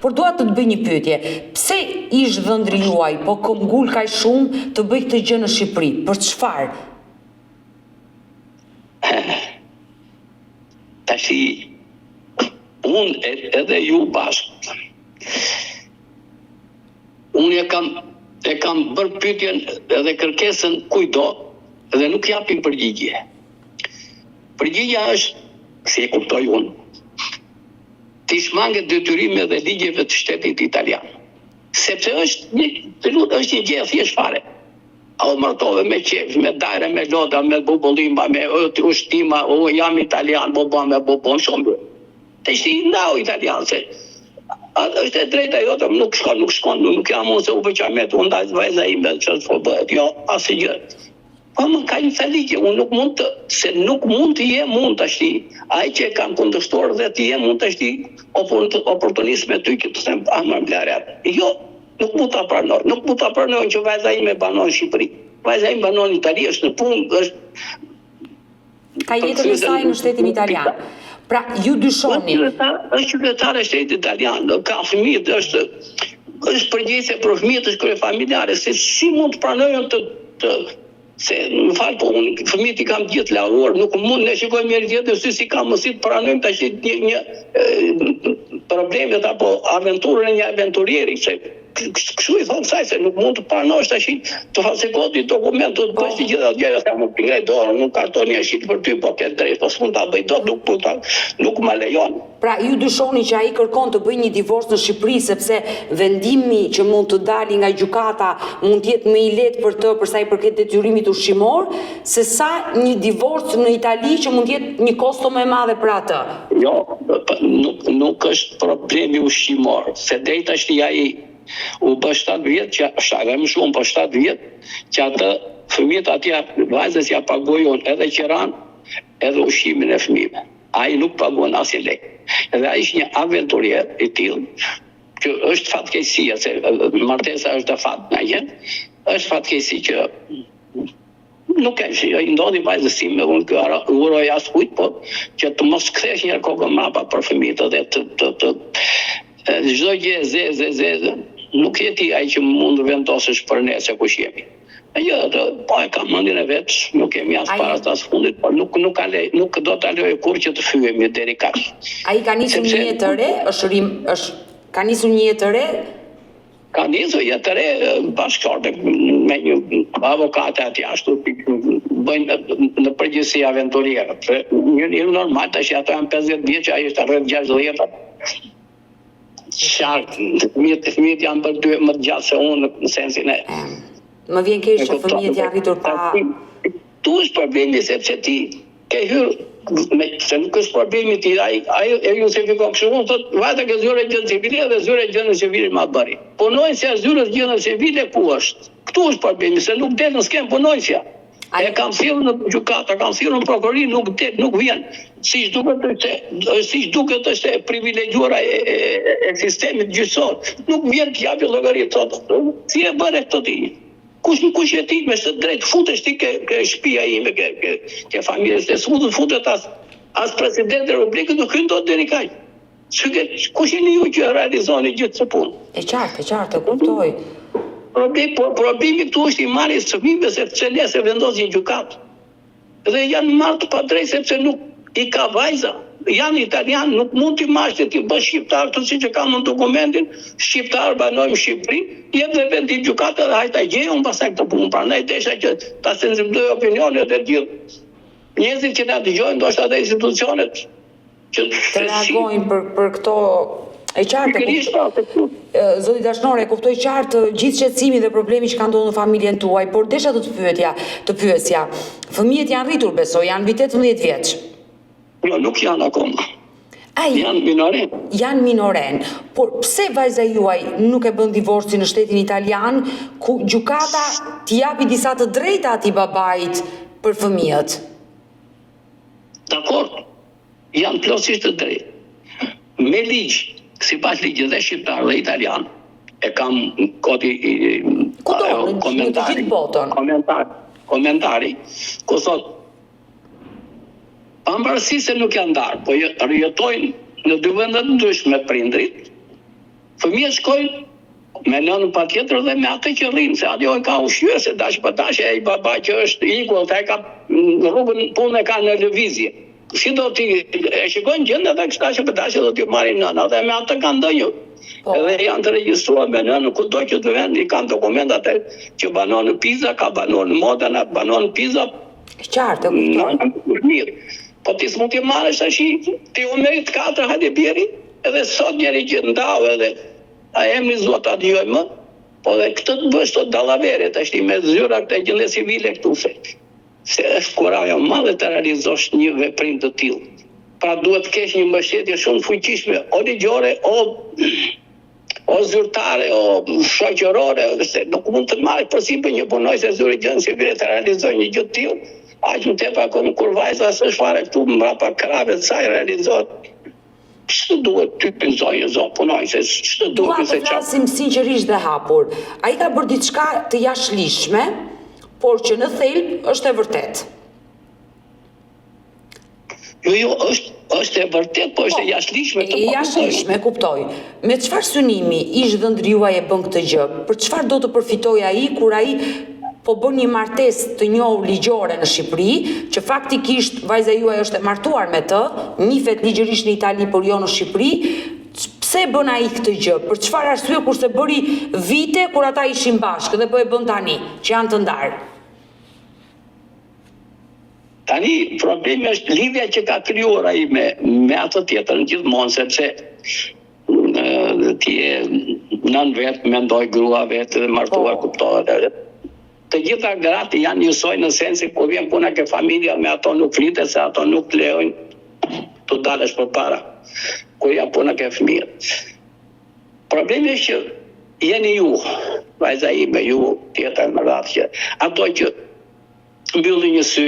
Por dua të bëj një pyetje. Pse ish dhëndri juaj po këmbgul kaq shumë të bëj këtë gjë në Shqipëri? Për çfarë? Tashi unë edhe ju bashkë. Unë e kam bërë pyetjen edhe kërkesën kujdo dhe nuk japin përgjigje. Përgjigja është, si e kuptoj unë, t'i shmanget detyrime dhe ligjeve të shtetit italian. Sepse është një gjë e thjesht fare. A u martove me qef, me dajre, me loda, me bubollimba, me ushtima, jam italian, me bobon, shumë. Të ishte i ndau italian, se është e drejta jote, nuk shkon, nuk jam unë se u veçamet, unë dajtë vajza ime që të bëhet, jo, asë gjë. Po më ka një ligje, unë nuk mund të jem mund të ashti, ai që e kam kundërshtuar dhe të jem mund të ashti oportunist me ty që të them më mblarjat. Jo, nuk mund të pranoj që vajza ime banon në Shqipëri. Vajza ime banon në Itali, është në punë, është... Ka jetën e saj në shtetin italian. Pra, ju dyshoni... është qytetar e shtetit italian, ka fëmijët, është përgjegjësia për fëmijët, është kryefamiljare, se si mund të pranojnë se më falë, po unë fëmijët i kam gjithë lauruar, nuk mund ne shikojmë njëri tjetër si ka mundësi të pranojmë tash një problemet apo aventurën e një aventurieri, se kështu i thonë saj se nuk mund të pranosh tash të falsifikojë dokument, të bësh të gjitha gjëra sa më pingrej dorën, nuk kartoni është për ty, po ke drejt, po s'mund ta bëj dot, nuk më lejon. Pra, ju dyshoni që ai kërkon të bëjë një divorc në Shqipëri sepse vendimi që mund të dali nga gjykata mund të jetë më i lehtë për të për sa i përket detyrimit ushqimor, se sa një divorc në Itali që mund të jetë një kosto më e madhe për atë. Jo, nuk është problemi ushqimor, se deri tash ai u bë 7 vjet, që është më shumë, po 7 vjet, që atë fëmijët atje vajzës ja paguajnë edhe qiran, edhe ushqimin e fëmijëve. Ai nuk paguan asnjë lek. Edhe ai është një aventurier i tillë, që është fatkeqësia, se martesa është e fat nga jetë, është fatkeqësi që nuk e që i ndodhi vajzës time, unë kjo uroj as kujt, po që të mos kthesh një kokën mrapa për fëmijët dhe çdo gjë zezë, nuk je ti ai që mund vendosësh për ne se kush jemi. Jo, po e kam mendjen e vet, nuk kemi as para as fundit, por nuk do ta lejoj kur që të fyhemi deri kaq. Ai ka nisur një jetë të re, ka nisur një jetë të re? Ka nisur jetë të re bashkëshorte me një avokate aty ashtu, bëjnë në përgjithësi aventurierë. Një normal tash ato janë 50 vjeç, ai është rreth 60. Fëmijët janë bërë më të gjatë se unë në sensin e më vjen keq që fëmijët janë arritur pa. Tu është problemi sepse ti ke hyrë se nuk është problemi ti, ai e justifikon kështu, unë thot vajta ke zyre gjendë civile dhe zyre gjendë civile ma bëri. Punojësja zyre gjendë civile ku është? Këtu është problemi, se nuk del në skem punojësja. E kam thirrur në gjykatë, kam thirrur në prokurori, nuk del, nuk vjen. Siç duket është e privilegjuara e sistemit gjyqësor. Nuk vjen të japë llogari thotë. Si e bëre këtë ti? Kush e ti me së drejt futesh ti ke shtëpia ime, ke familjes, s'mund të futet as presidenti i Republikës, nuk hyn dot deri kaq. Kush jeni ju që realizoni gjithë këtë punë? E qartë, kuptoj. Problemi këtu është i marrjes së fëmijëve sepse se vendos një gjykatë. Dhe janë marrë të padrejtë sepse nuk i ka vajza. Janë italian, nuk mund t'i marrësh ti bësh shqiptar, të siç e kam në dokumentin, shqiptar banojmë Shqipëri, jep dhe vendi gjykatë dhe hajta gjejon pastaj këtë punë. Prandaj desha që ta sensibilizoj opinionet e gjithë njerëzit që na dëgjojnë, ndoshta edhe institucionet që të reagojnë për këto. E qartë, zoti dashnore, kuptoj qartë gjithë shqetësimin dhe problemi që ka ndodhur në familjen tuaj, por desha të pyesja. Fëmijët janë rritur, besoj, janë mbi 18 vjeç. Jo, nuk janë akoma. Janë minoren. Janë minoren. Por pse vajza juaj nuk e bën divorci në shtetin italian, ku gjykata t'i japi disa të drejta atij babait për fëmijët? Dakor. Janë plotësisht të drejtë. Me ligj, sipas ligjit dhe shqiptar dhe italian, e kam kodi komentari, ku thot pavarësisht se nuk janë ndarë, po rjetojnë në dy vende të ndryshme me prindrit, fëmijët shkojnë me nënën patjetër dhe me atë që rrinë, se ajo e ka ushqyer se dash pa dash ai baba që është ikull, ai ka rrugën punën e ka në lëvizje. Si do t'i e shikojnë gjendë dhe kështa që përdashe do t'ju marrin nëna dhe me atë kanë ndonjë. Edhe janë të regjistruar me nënë kudo që të vend, i kanë dokumentat që banon në Pisa, ka banon në Modena, banon në Pisa. Qartë, mirë. Po ti s'mund t'i marrësh tash, ti u merit 4 hajde bjeri, edhe sot njeri që ndau edhe a emri zot ta dëgjoj më, po dhe këtë të bësh të dallavere tash me zyra këtë gjendje civile këtu fet. Se është kuraja madhe të realizosh një veprim të tillë. Pra duhet të kesh një mbështetje shumë fuqishme, o ligjore, o zyrtare, o shoqërore, se nuk mund të marrë përsipër një punojës e zyre gjendje civile të realizojë një gjë të tillë. Aq më tepër akoma kur vajza s'është fare këtu mbrapa krave të saj realizohet. Ç'të duhet ty pensojë zot punojëse, ç'të duhet se çfarë. Duhet të flasim sinqerisht dhe hapur. Ai ka bërë diçka të jashtëligjshme, por që në thelb është e vërtet. Jo, është e vërtet, po është e jashtëligjshme. E jashtëligjshme, kuptoj. Me çfarë synimi ish dhëndri juaj e bën këtë gjë? Për çfarë do të përfitojë ai kur ai po bën një martesë të njohur ligjore në Shqipëri, që faktikisht vajza juaj është e martuar me të, njihet ligjërisht në Itali, por jo në Shqipëri. Pse bën ai këtë gjë? Për çfarë arsye kurse bëri vite kur ata ishin bashkë dhe po e bën tani, që janë të ndarë? Tani problemi është lidhja që ka krijuar ai me atë tjetër gjithmonë, sepse ti je nën vet, mendoj grua vetë dhe martuar kuptohet. Të gjitha gratë janë njësoj në sensin kur vjen puna ke familja, me ato nuk flitet se ato nuk të lejojnë të dalësh përpara kur janë puna ke fëmijët. Problemi është që jeni ju, vajza ime, ju tjetër më radhë që ato që mbyllin një sy,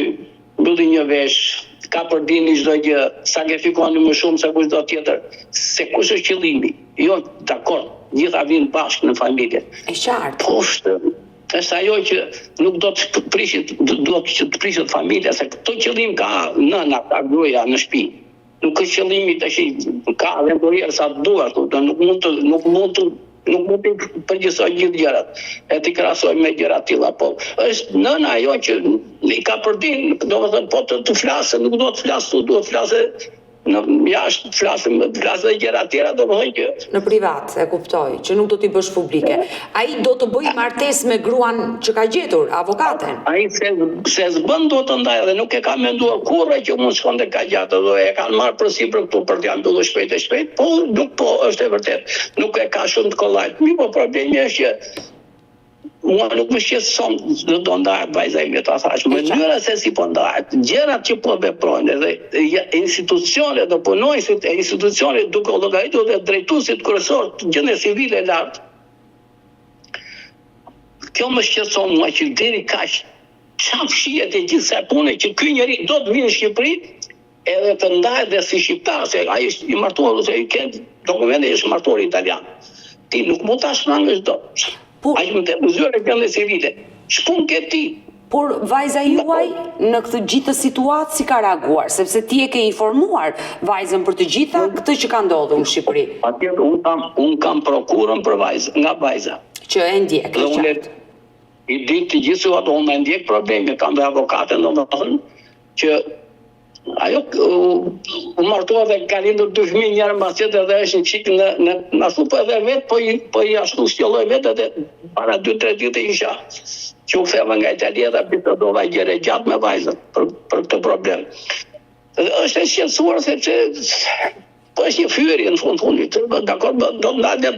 mbyllin një vesh, ka përdini çdo gjë, sakrifikoni më shumë se kushdo tjetër, se kush është qëllimi. Jo, dakor, gjitha vinë bashkë në familje. E qartë. Po është ajo që nuk do të prishet familja, se këto qëllim ka nëna, ka gruaja në shtëpi. Nuk është qëllimi tash ka aventurier sa të duar, nuk mund të përgjithsoj gjithë gjërat. E të krahasoj me gjëra të tilla, po është nëna ajo që i ka përdin, domethënë po të flasë, nuk do të flasë, duhet të flasë në jashtë, flasë dhe gjëra tjera, domethënë që në privat, e kuptoj, që nuk do t'i bësh publike. Ai do të bëj martesë me gruan që ka gjetur, avokaten. Ai se s'bën do të ndaj dhe nuk e ka menduar kurrë që mund shkonte ka gjatë, do e kanë marrë përsipër këtu për t'ia mbyllur shpejt, po nuk po është e vërtet. Nuk e ka shumë të kollajt. Po problemi është që mua nuk më shqetëson se do ndahet vajza ime ta thash. Mënyra se si po ndahet, gjërat që po veprojnë dhe institucionet dhe punonësit e institucionit duke u llogaritur dhe drejtuesit kryesor të gjendjes civile lart. Kjo më shqetëson mua që deri kaq çfarë fshihet e gjithë sa punë që ky njeri do të vinë në Shqipëri edhe të ndahet dhe si shqiptar, se ai është i martuar ose i ka dokumente, është martuar italian. Ti nuk mund ta shmangësh dot. Ai më të mëzuar e gjendje civile. Ç'pun ke ti? Por vajza juaj në këtë gjithë situatë si ka reaguar, sepse ti e ke informuar vajzën për të gjitha këtë që ka ndodhur në Shqipëri. Patjetër un kam prokurën për vajzën, nga vajza. Që e ndjek, e qartë. I di të gjithë se unë e ndjek probleme, kam dhe avokatën, domethënë që ajo u martua dhe ka lindur 2 fëmijë njëri mbas tjetër dhe është një çik në ashtu po edhe vet, po i ashtu shtjelloi vetë edhe para 2-3 ditë isha që u ktheva nga Italia dhe bitodova gjëre gjatë me vajzën për këtë problem. Është e shqetësuar sepse po është një fyerje në fundit. Dakor, do të ndahet,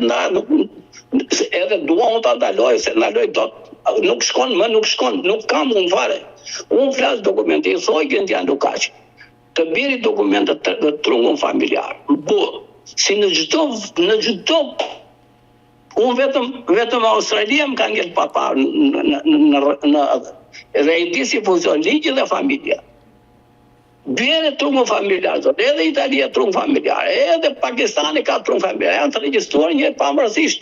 edhe dua unë ta ndaloj, se ndaloj dot. Nuk shkon, nuk kam unë fare. Unë flas dokumente, i thoj Gjendjan Lukaçi. Të biri dokumentet të trungun familjar. Po, si në çdo unë vetëm Australia më ka ngel papa edhe i di si funksion ligji dhe familja. Bjerë trungu familjar, edhe Italia trungu familjar, edhe Pakistani ka trungu familjar, janë të regjistruar një pamërsisht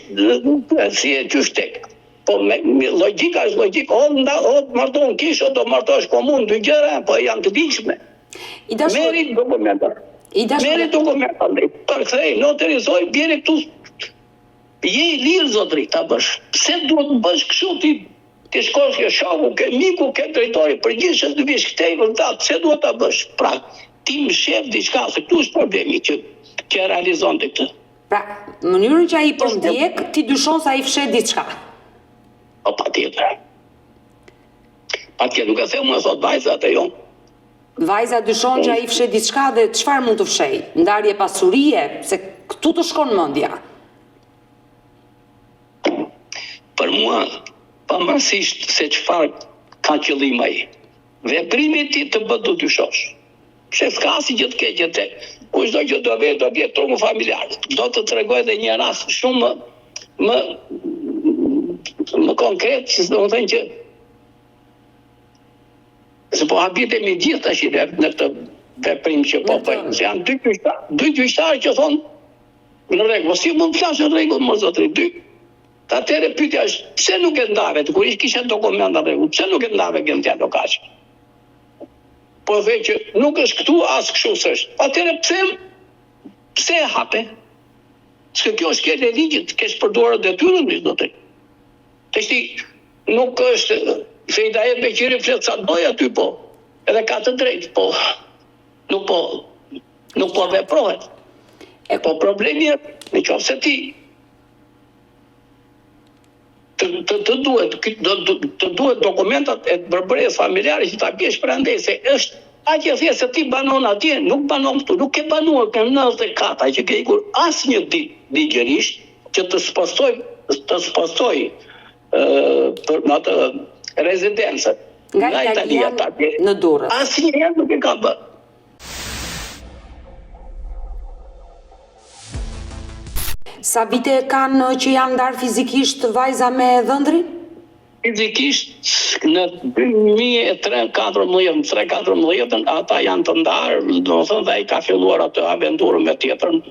si e qyshtek. Po logjika është logjik, o martohen kishë, do martohesh komunë, dy gjëra, po janë të dikshme. Meri dokumentar. Meri dokumentar. Përkthej, notarizoj, bjerë këtu. Je i lirë, zotri, ta bësh. Pse duhet të bësh kështu ti shkosh ke shaku, ke miku, ke drejtori përgjithshëm të vish këtej vërtet, pse duhet ta bësh? Pra, ti më shef diçka, se këtu është problemi që realizonte këtë. Pra, në mënyrën që ai po ndjek, ti dyshon se ai fshet diçka. O patjetër. Patjetër, duke thënë mua sot vajza atë jo. Vajza dyshon që ai fshet diçka dhe çfarë mund të fshej? Ndarje pasurie, se këtu të shkon mendja. Për mua, pavarësisht se çfarë ka qëllim ai, veprimi i tij të bëhet do dyshosh. Pse s'ka asgjë që të keqe te. Kushdo që do vjet trungu familjar. Do të tregoj edhe një rast shumë më konkret, si do të thënë që se po habitemi gjithë tash në këtë veprim që po bëjmë. Se janë dy gjyqtarë që thonë në rregull, si mund të flasë në rregull, më zotri, dy. Atëherë pyetja është, pse nuk e ndave, kur kisha dokumenta rregull, pse nuk e ndave Gjendjan Lukaçi? Po dhe që nuk është këtu as kështu s'është. Atëherë pse e hape? Se kjo është kele ligjit, kesh përdoret detyrën mi zotri. Tashti nuk është Fejdajet Beqiri flet sa doj aty po. Edhe ka të drejtë, po. Nuk po veprohet. Po problemi është, në qoftë se ti të duhet dokumentat e përbërjes familjare që ta bjesh prandaj se është aqe thjesht se ti banon atje, nuk banon këtu, nuk e banuar në 94 që ke ikur asnjë ditë ligjërisht që të spostoj për atë rezidencët nga Italia në Durrës. Asnjëherë nuk e ka bërë. Sa vite kanë që janë ndarë fizikisht vajza me dhëndrin? Fizikisht në 2013-14 ata janë të ndarë, do të thënë dhe ai ka filluar atë aventurën me tjetrën.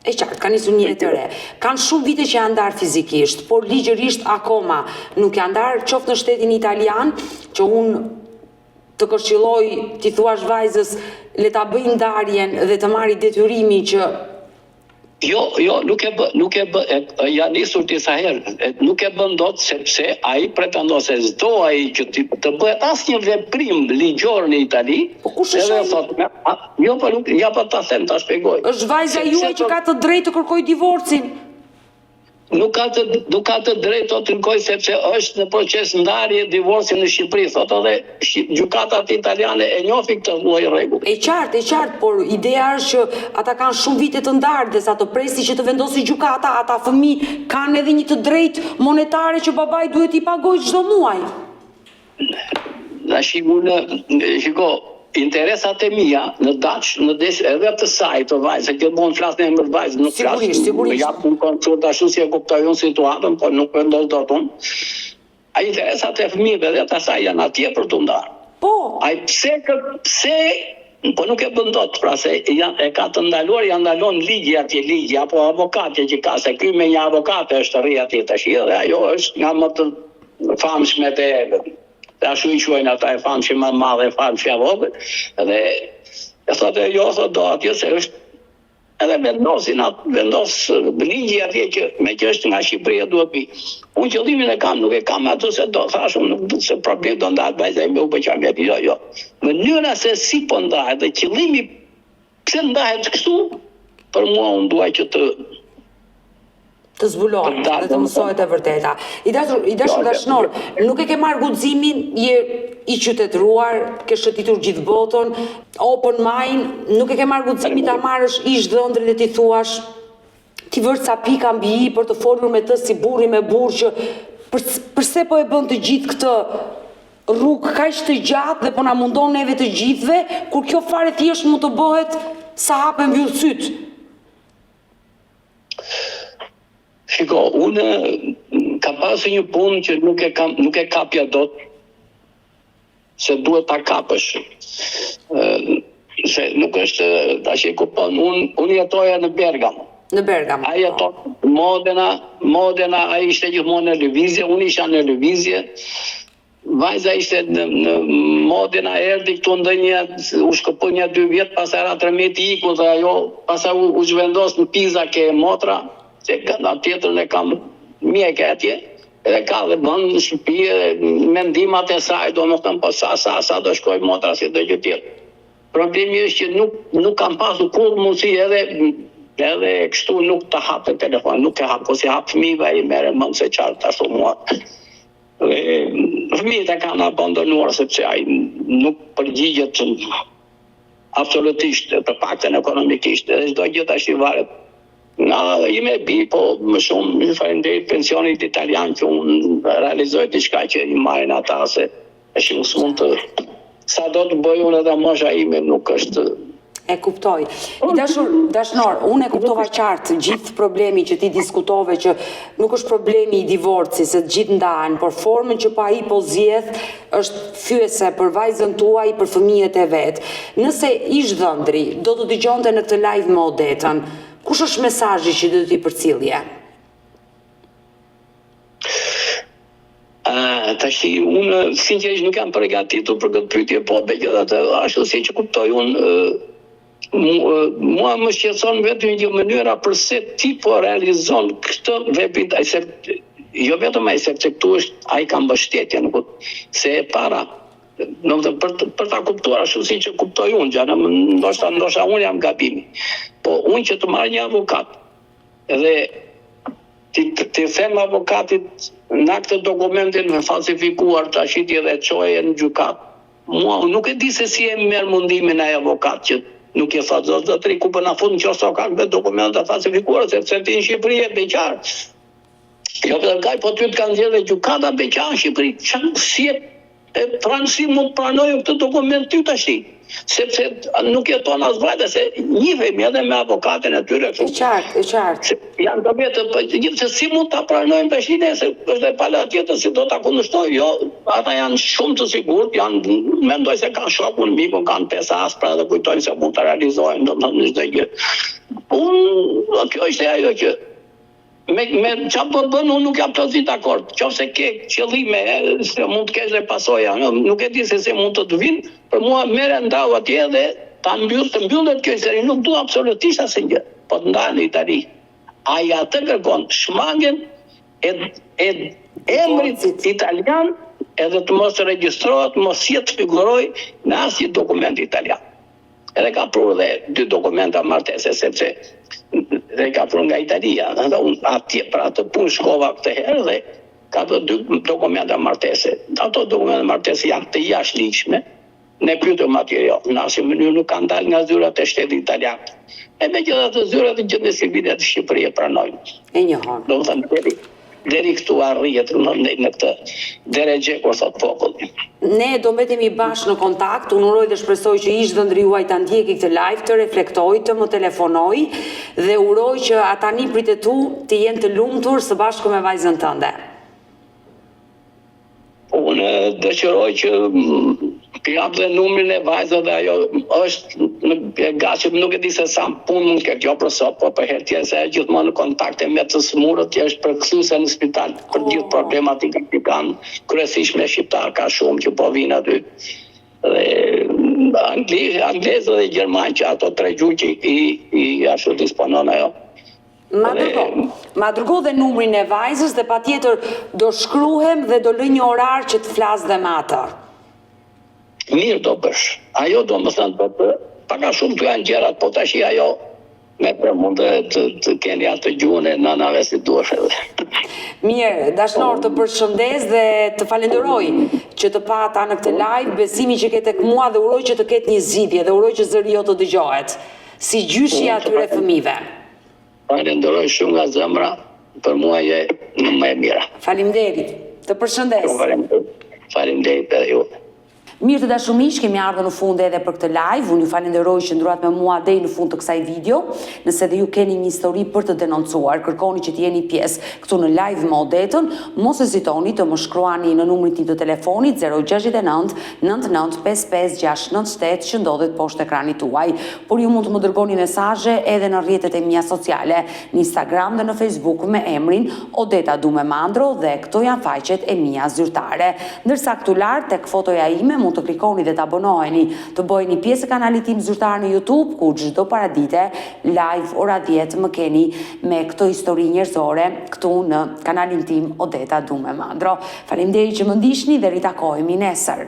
E qartë, ka nisur një jetë të re. Kanë shumë vite që janë ndarë fizikisht, por ligjërisht akoma nuk janë ndarë, qoftë në shtetin italian, që unë të këshilloj, ti thuash vajzës, le ta bëjnë ndarjen dhe të marrë detyrimi që Jo, nuk e bë, ja nisur disa herë, nuk e bën dot sepse ai pretendon se s'do ai që të bëhet asnjë veprim ligjor në Itali. Po kush është ai? Jo, po nuk, ja po ta them, ta shpjegoj. Është vajza juaj që ka të drejtë të kërkojë divorcin. Nuk ka të drejtë të kërkojë sepse është në proces ndarje divorci në Shqipëri, thotë edhe gjykatat italiane e njohin këtë lloj rregulli. E qartë, por ideja është që ata kanë shumë vite të ndarë, dhe sa të presi që të vendosi gjykata, ata fëmijë kanë edhe një të drejtë monetare që babai duhet i pagojë çdo muaj. Shiko, interesat e mia në Daç, në desh edhe të saj të vajzë, që mund flasni emër vajzë, nuk flasni. Sigurisht. Ja pun konsult ashtu si e kuptoj unë situatën, po nuk vendos dot unë. Ai interesat e fëmijëve dhe të saj janë atje për të ndarë. Po. Ai pse po nuk e bën dot, pra se e ka të ndaluar, ja ndalon ligji apo avokatja që ka, se ky me një avokate është rri atje tash, dhe ajo është nga më të famshmet e ashtu i quajnë ata e famshë më madhe, famshë vogël, dhe e thotë jo, thotë do atje se është edhe vendos ligji atje që me që është nga Shqipëria duhet bi. Unë qëllimin e kam, nuk e kam ato se do thashëm, nuk se problem do ndahet vajza ime u bëqa me jo. Mënyra se si po ndahet dhe qëllimi pse ndahet kështu, për mua unë duaj që të zbulohet dhe të mësohet e vërteta. I dashur dashnor, nuk e ke marrë guximin, je i qytetëruar, ke shëtitur gjithë botën, open mind, nuk e ke marrë guximin ta marrësh ish dhëndrit dhe ti thuash, ti vërë ca pika mbi i për të folur me të si burri me burr që përse po e bën të gjithë këtë rrugë kaq të gjatë dhe po na mundon neve të gjithëve, kur kjo fare thjesht mund të bëhet sa hapen mbyll syt. Shiko, unë ka pasur një punë që nuk e kapja dot, se duhet ta kapësh. Se nuk është, tash e kupton, unë jetoja në Bergamo. Në Bergamo. Ai jeton Modena, ai ishte gjithmonë në lëvizje, unë isha në lëvizje. Vajza ishte në Modena, erdhi këtu ndonjë, u shkëpoi 1-2 vjet, pastaj ra 13 iku dhe ajo, pastaj u zhvendos në Pisa ke motra. Se nga tjetërën e kam mjeke atje, edhe ka dhe bënd në shtëpi, mendimat e saj, do më thëmë, po sa do shkoj motra si do gjë tjetër. Problemi është që nuk kam pasur kur mundësi edhe kështu nuk të hapë telefon, nuk e hapë, ko si hapë fëmijëve i mere mëndë se qartë të ashtu mua. Fëmijët e kanë abandonuar, sepse ai nuk përgjigjet absolutisht, të paktën ekonomikisht, edhe çdo gjë tash i varet. Nga ime bi, po më shumë faleminderit pensionit italian që unë realizoj diçka që i marrin ata, se është mund të sa do të bëj unë edhe mosha ime nuk është. E kuptoj. I dashnor, unë e kuptova qartë gjithë problemi që ti diskutove, që nuk është problemi i divorci, se të gjithë ndahen, por formën që pa i po zjedh është fyese për vajzën tuaj, për fëmijët e vet. Nëse ish dhëndri, do të dëgjonte në këtë live me Odetën, kush është mesazhi që do t'i përcjellje? Tashi, unë sinqerisht nuk jam përgatitur për këtë pyetje, po megjithatë ashtu si që kuptoj unë, mua më shqetëson vetëm një mënyra përse ti po realizon këtë veprim, jo vetëm ai, sepse këtu është ai ka mbështetje, se e para për ta kuptuar ashtu si që kuptoj unë, ndoshta unë jam gabimi. Po unë që të marrë një avokat, edhe ti them avokatit në këtë dokumentin falsifikuar të ashiti dhe qoje në gjukat, mua nuk e di se si e merr mundimin ai avokat që nuk e thot zotëri ku po na fut në qoftë ka me dokumente falsifikuara, sepse ti në Shqipëri je beqar. Jo vetëm kaq, po ty të kanë dhënë gjykata beqar në Shqipëri, si si mund pranojë këtë dokument ty tash? Sepse nuk jeton as vajta, se njihemi edhe me avokatin e tyre. E qartë. Janë të vetë, gjithse si mund ta pranojmë tash, se është e pala tjetër si do ta kundërshtoj. Jo, ata janë shumë të sigurt, mendoj se kanë shokun, mikun, kanë pesa aspra dhe kujtojnë se mund ta realizojnë, domethënë çdo gjë. Kjo është ajo që me çfarë po bën unë nuk jam totalisht dakord. Qofse ke qëllime se mund të kesh dhe pasoja, nuk e di se mund të vinë, për mua merre ndau atje dhe ta mbyllet kjo histori, nuk dua absolutisht asnjë. Po të ndahen në Itali. Ai atë kërkon shmangen e emrit italian edhe të mos regjistrohet, mos jetë figuroj në asnjë dokument italian. Edhe ka pru dhe 2 dokumenta martese, sepse dhe ka pru nga Italia, dhe unë atje pra të punë shkova këtë herë dhe ka të 2 dokumenta martese. Ato dokumenta martese janë të jashtëligjshme, ne pyetëm atje jo, në asnjë mënyrë nuk kanë dalë nga zyrat e shtetit italian. E megjithatë zyrat e gjendjes civile të Shqipërisë pranojnë. E njohon. Do të thënë deri këtu arrihet në këtë deregje kur thot populli. Ne do mbetemi bashkë në kontakt, unë uroj dhe shpresoj që ish dhëndri juaj ta ndjeki këtë live, të reflektoj, të më telefonoj dhe uroj që ata niprit e tu të jenë të lumtur së bashku me vajzën tënde. Unë dëshiroj që jap dhe numrin e vajzës dhe ajo është gati, nuk e di se sa punë mund të kjo për sot, po për herë tjetër se gjithmonë në kontakte me të smurët, është përkthyese në spital për gjithë problematikën që kanë, kryesisht me shqiptar ka shumë që po vinë aty. Dhe anglezë dhe gjerman që ato 3 gjuhë që i ashtu disponon ajo. Ma dërgo dhe numrin e vajzës dhe patjetër do shkruhem dhe do lë një orar që të flas dhe me atë. Mirë do bësh. Ajo do më thënë paka shumë të janë gjerat, po tash ajo me për mund të keni atë gjuhën e nënave si duesh edhe. Mirë, dashnor të përshëndes dhe të falenderoj që të pata në këtë live, besimi që ke tek mua dhe uroj që të ketë një zgjidhje dhe uroj që zëri jote të dëgjohet, si gjyshi atyre fëmijëve. Falenderoj shumë nga zemra, për mua je më e mira. Faleminderit. Të përshëndes. Faleminderit edhe ju. Mirë të dashur miq, kemi ardhur në fund edhe për këtë live. Unë ju falenderoj që ndruat me mua deri në fund të kësaj video. Nëse dhe ju keni një histori për të denoncuar, kërkoni që të jeni pjesë këtu në live me Odetën, mos hezitoni të më shkruani në numrin tim të telefonit 069 99 55 698 që ndodhet poshtë ekranit tuaj. Por ju mund të më dërgoni mesazhe edhe në rrjetet e mia sociale, në Instagram dhe në Facebook me emrin Odeta Dume Mandro dhe këto janë faqet e mia zyrtare. Ndërsa këtu lart tek fotoja ime mund të klikoni dhe të abonoheni, të bëheni pjesë e kanalit tim zyrtar në YouTube, ku çdo paradite live ora 10 më keni me këto histori njerëzore këtu në kanalin tim Odeta Dume Mandro. Faleminderit që më ndiqni dhe ritakohemi nesër.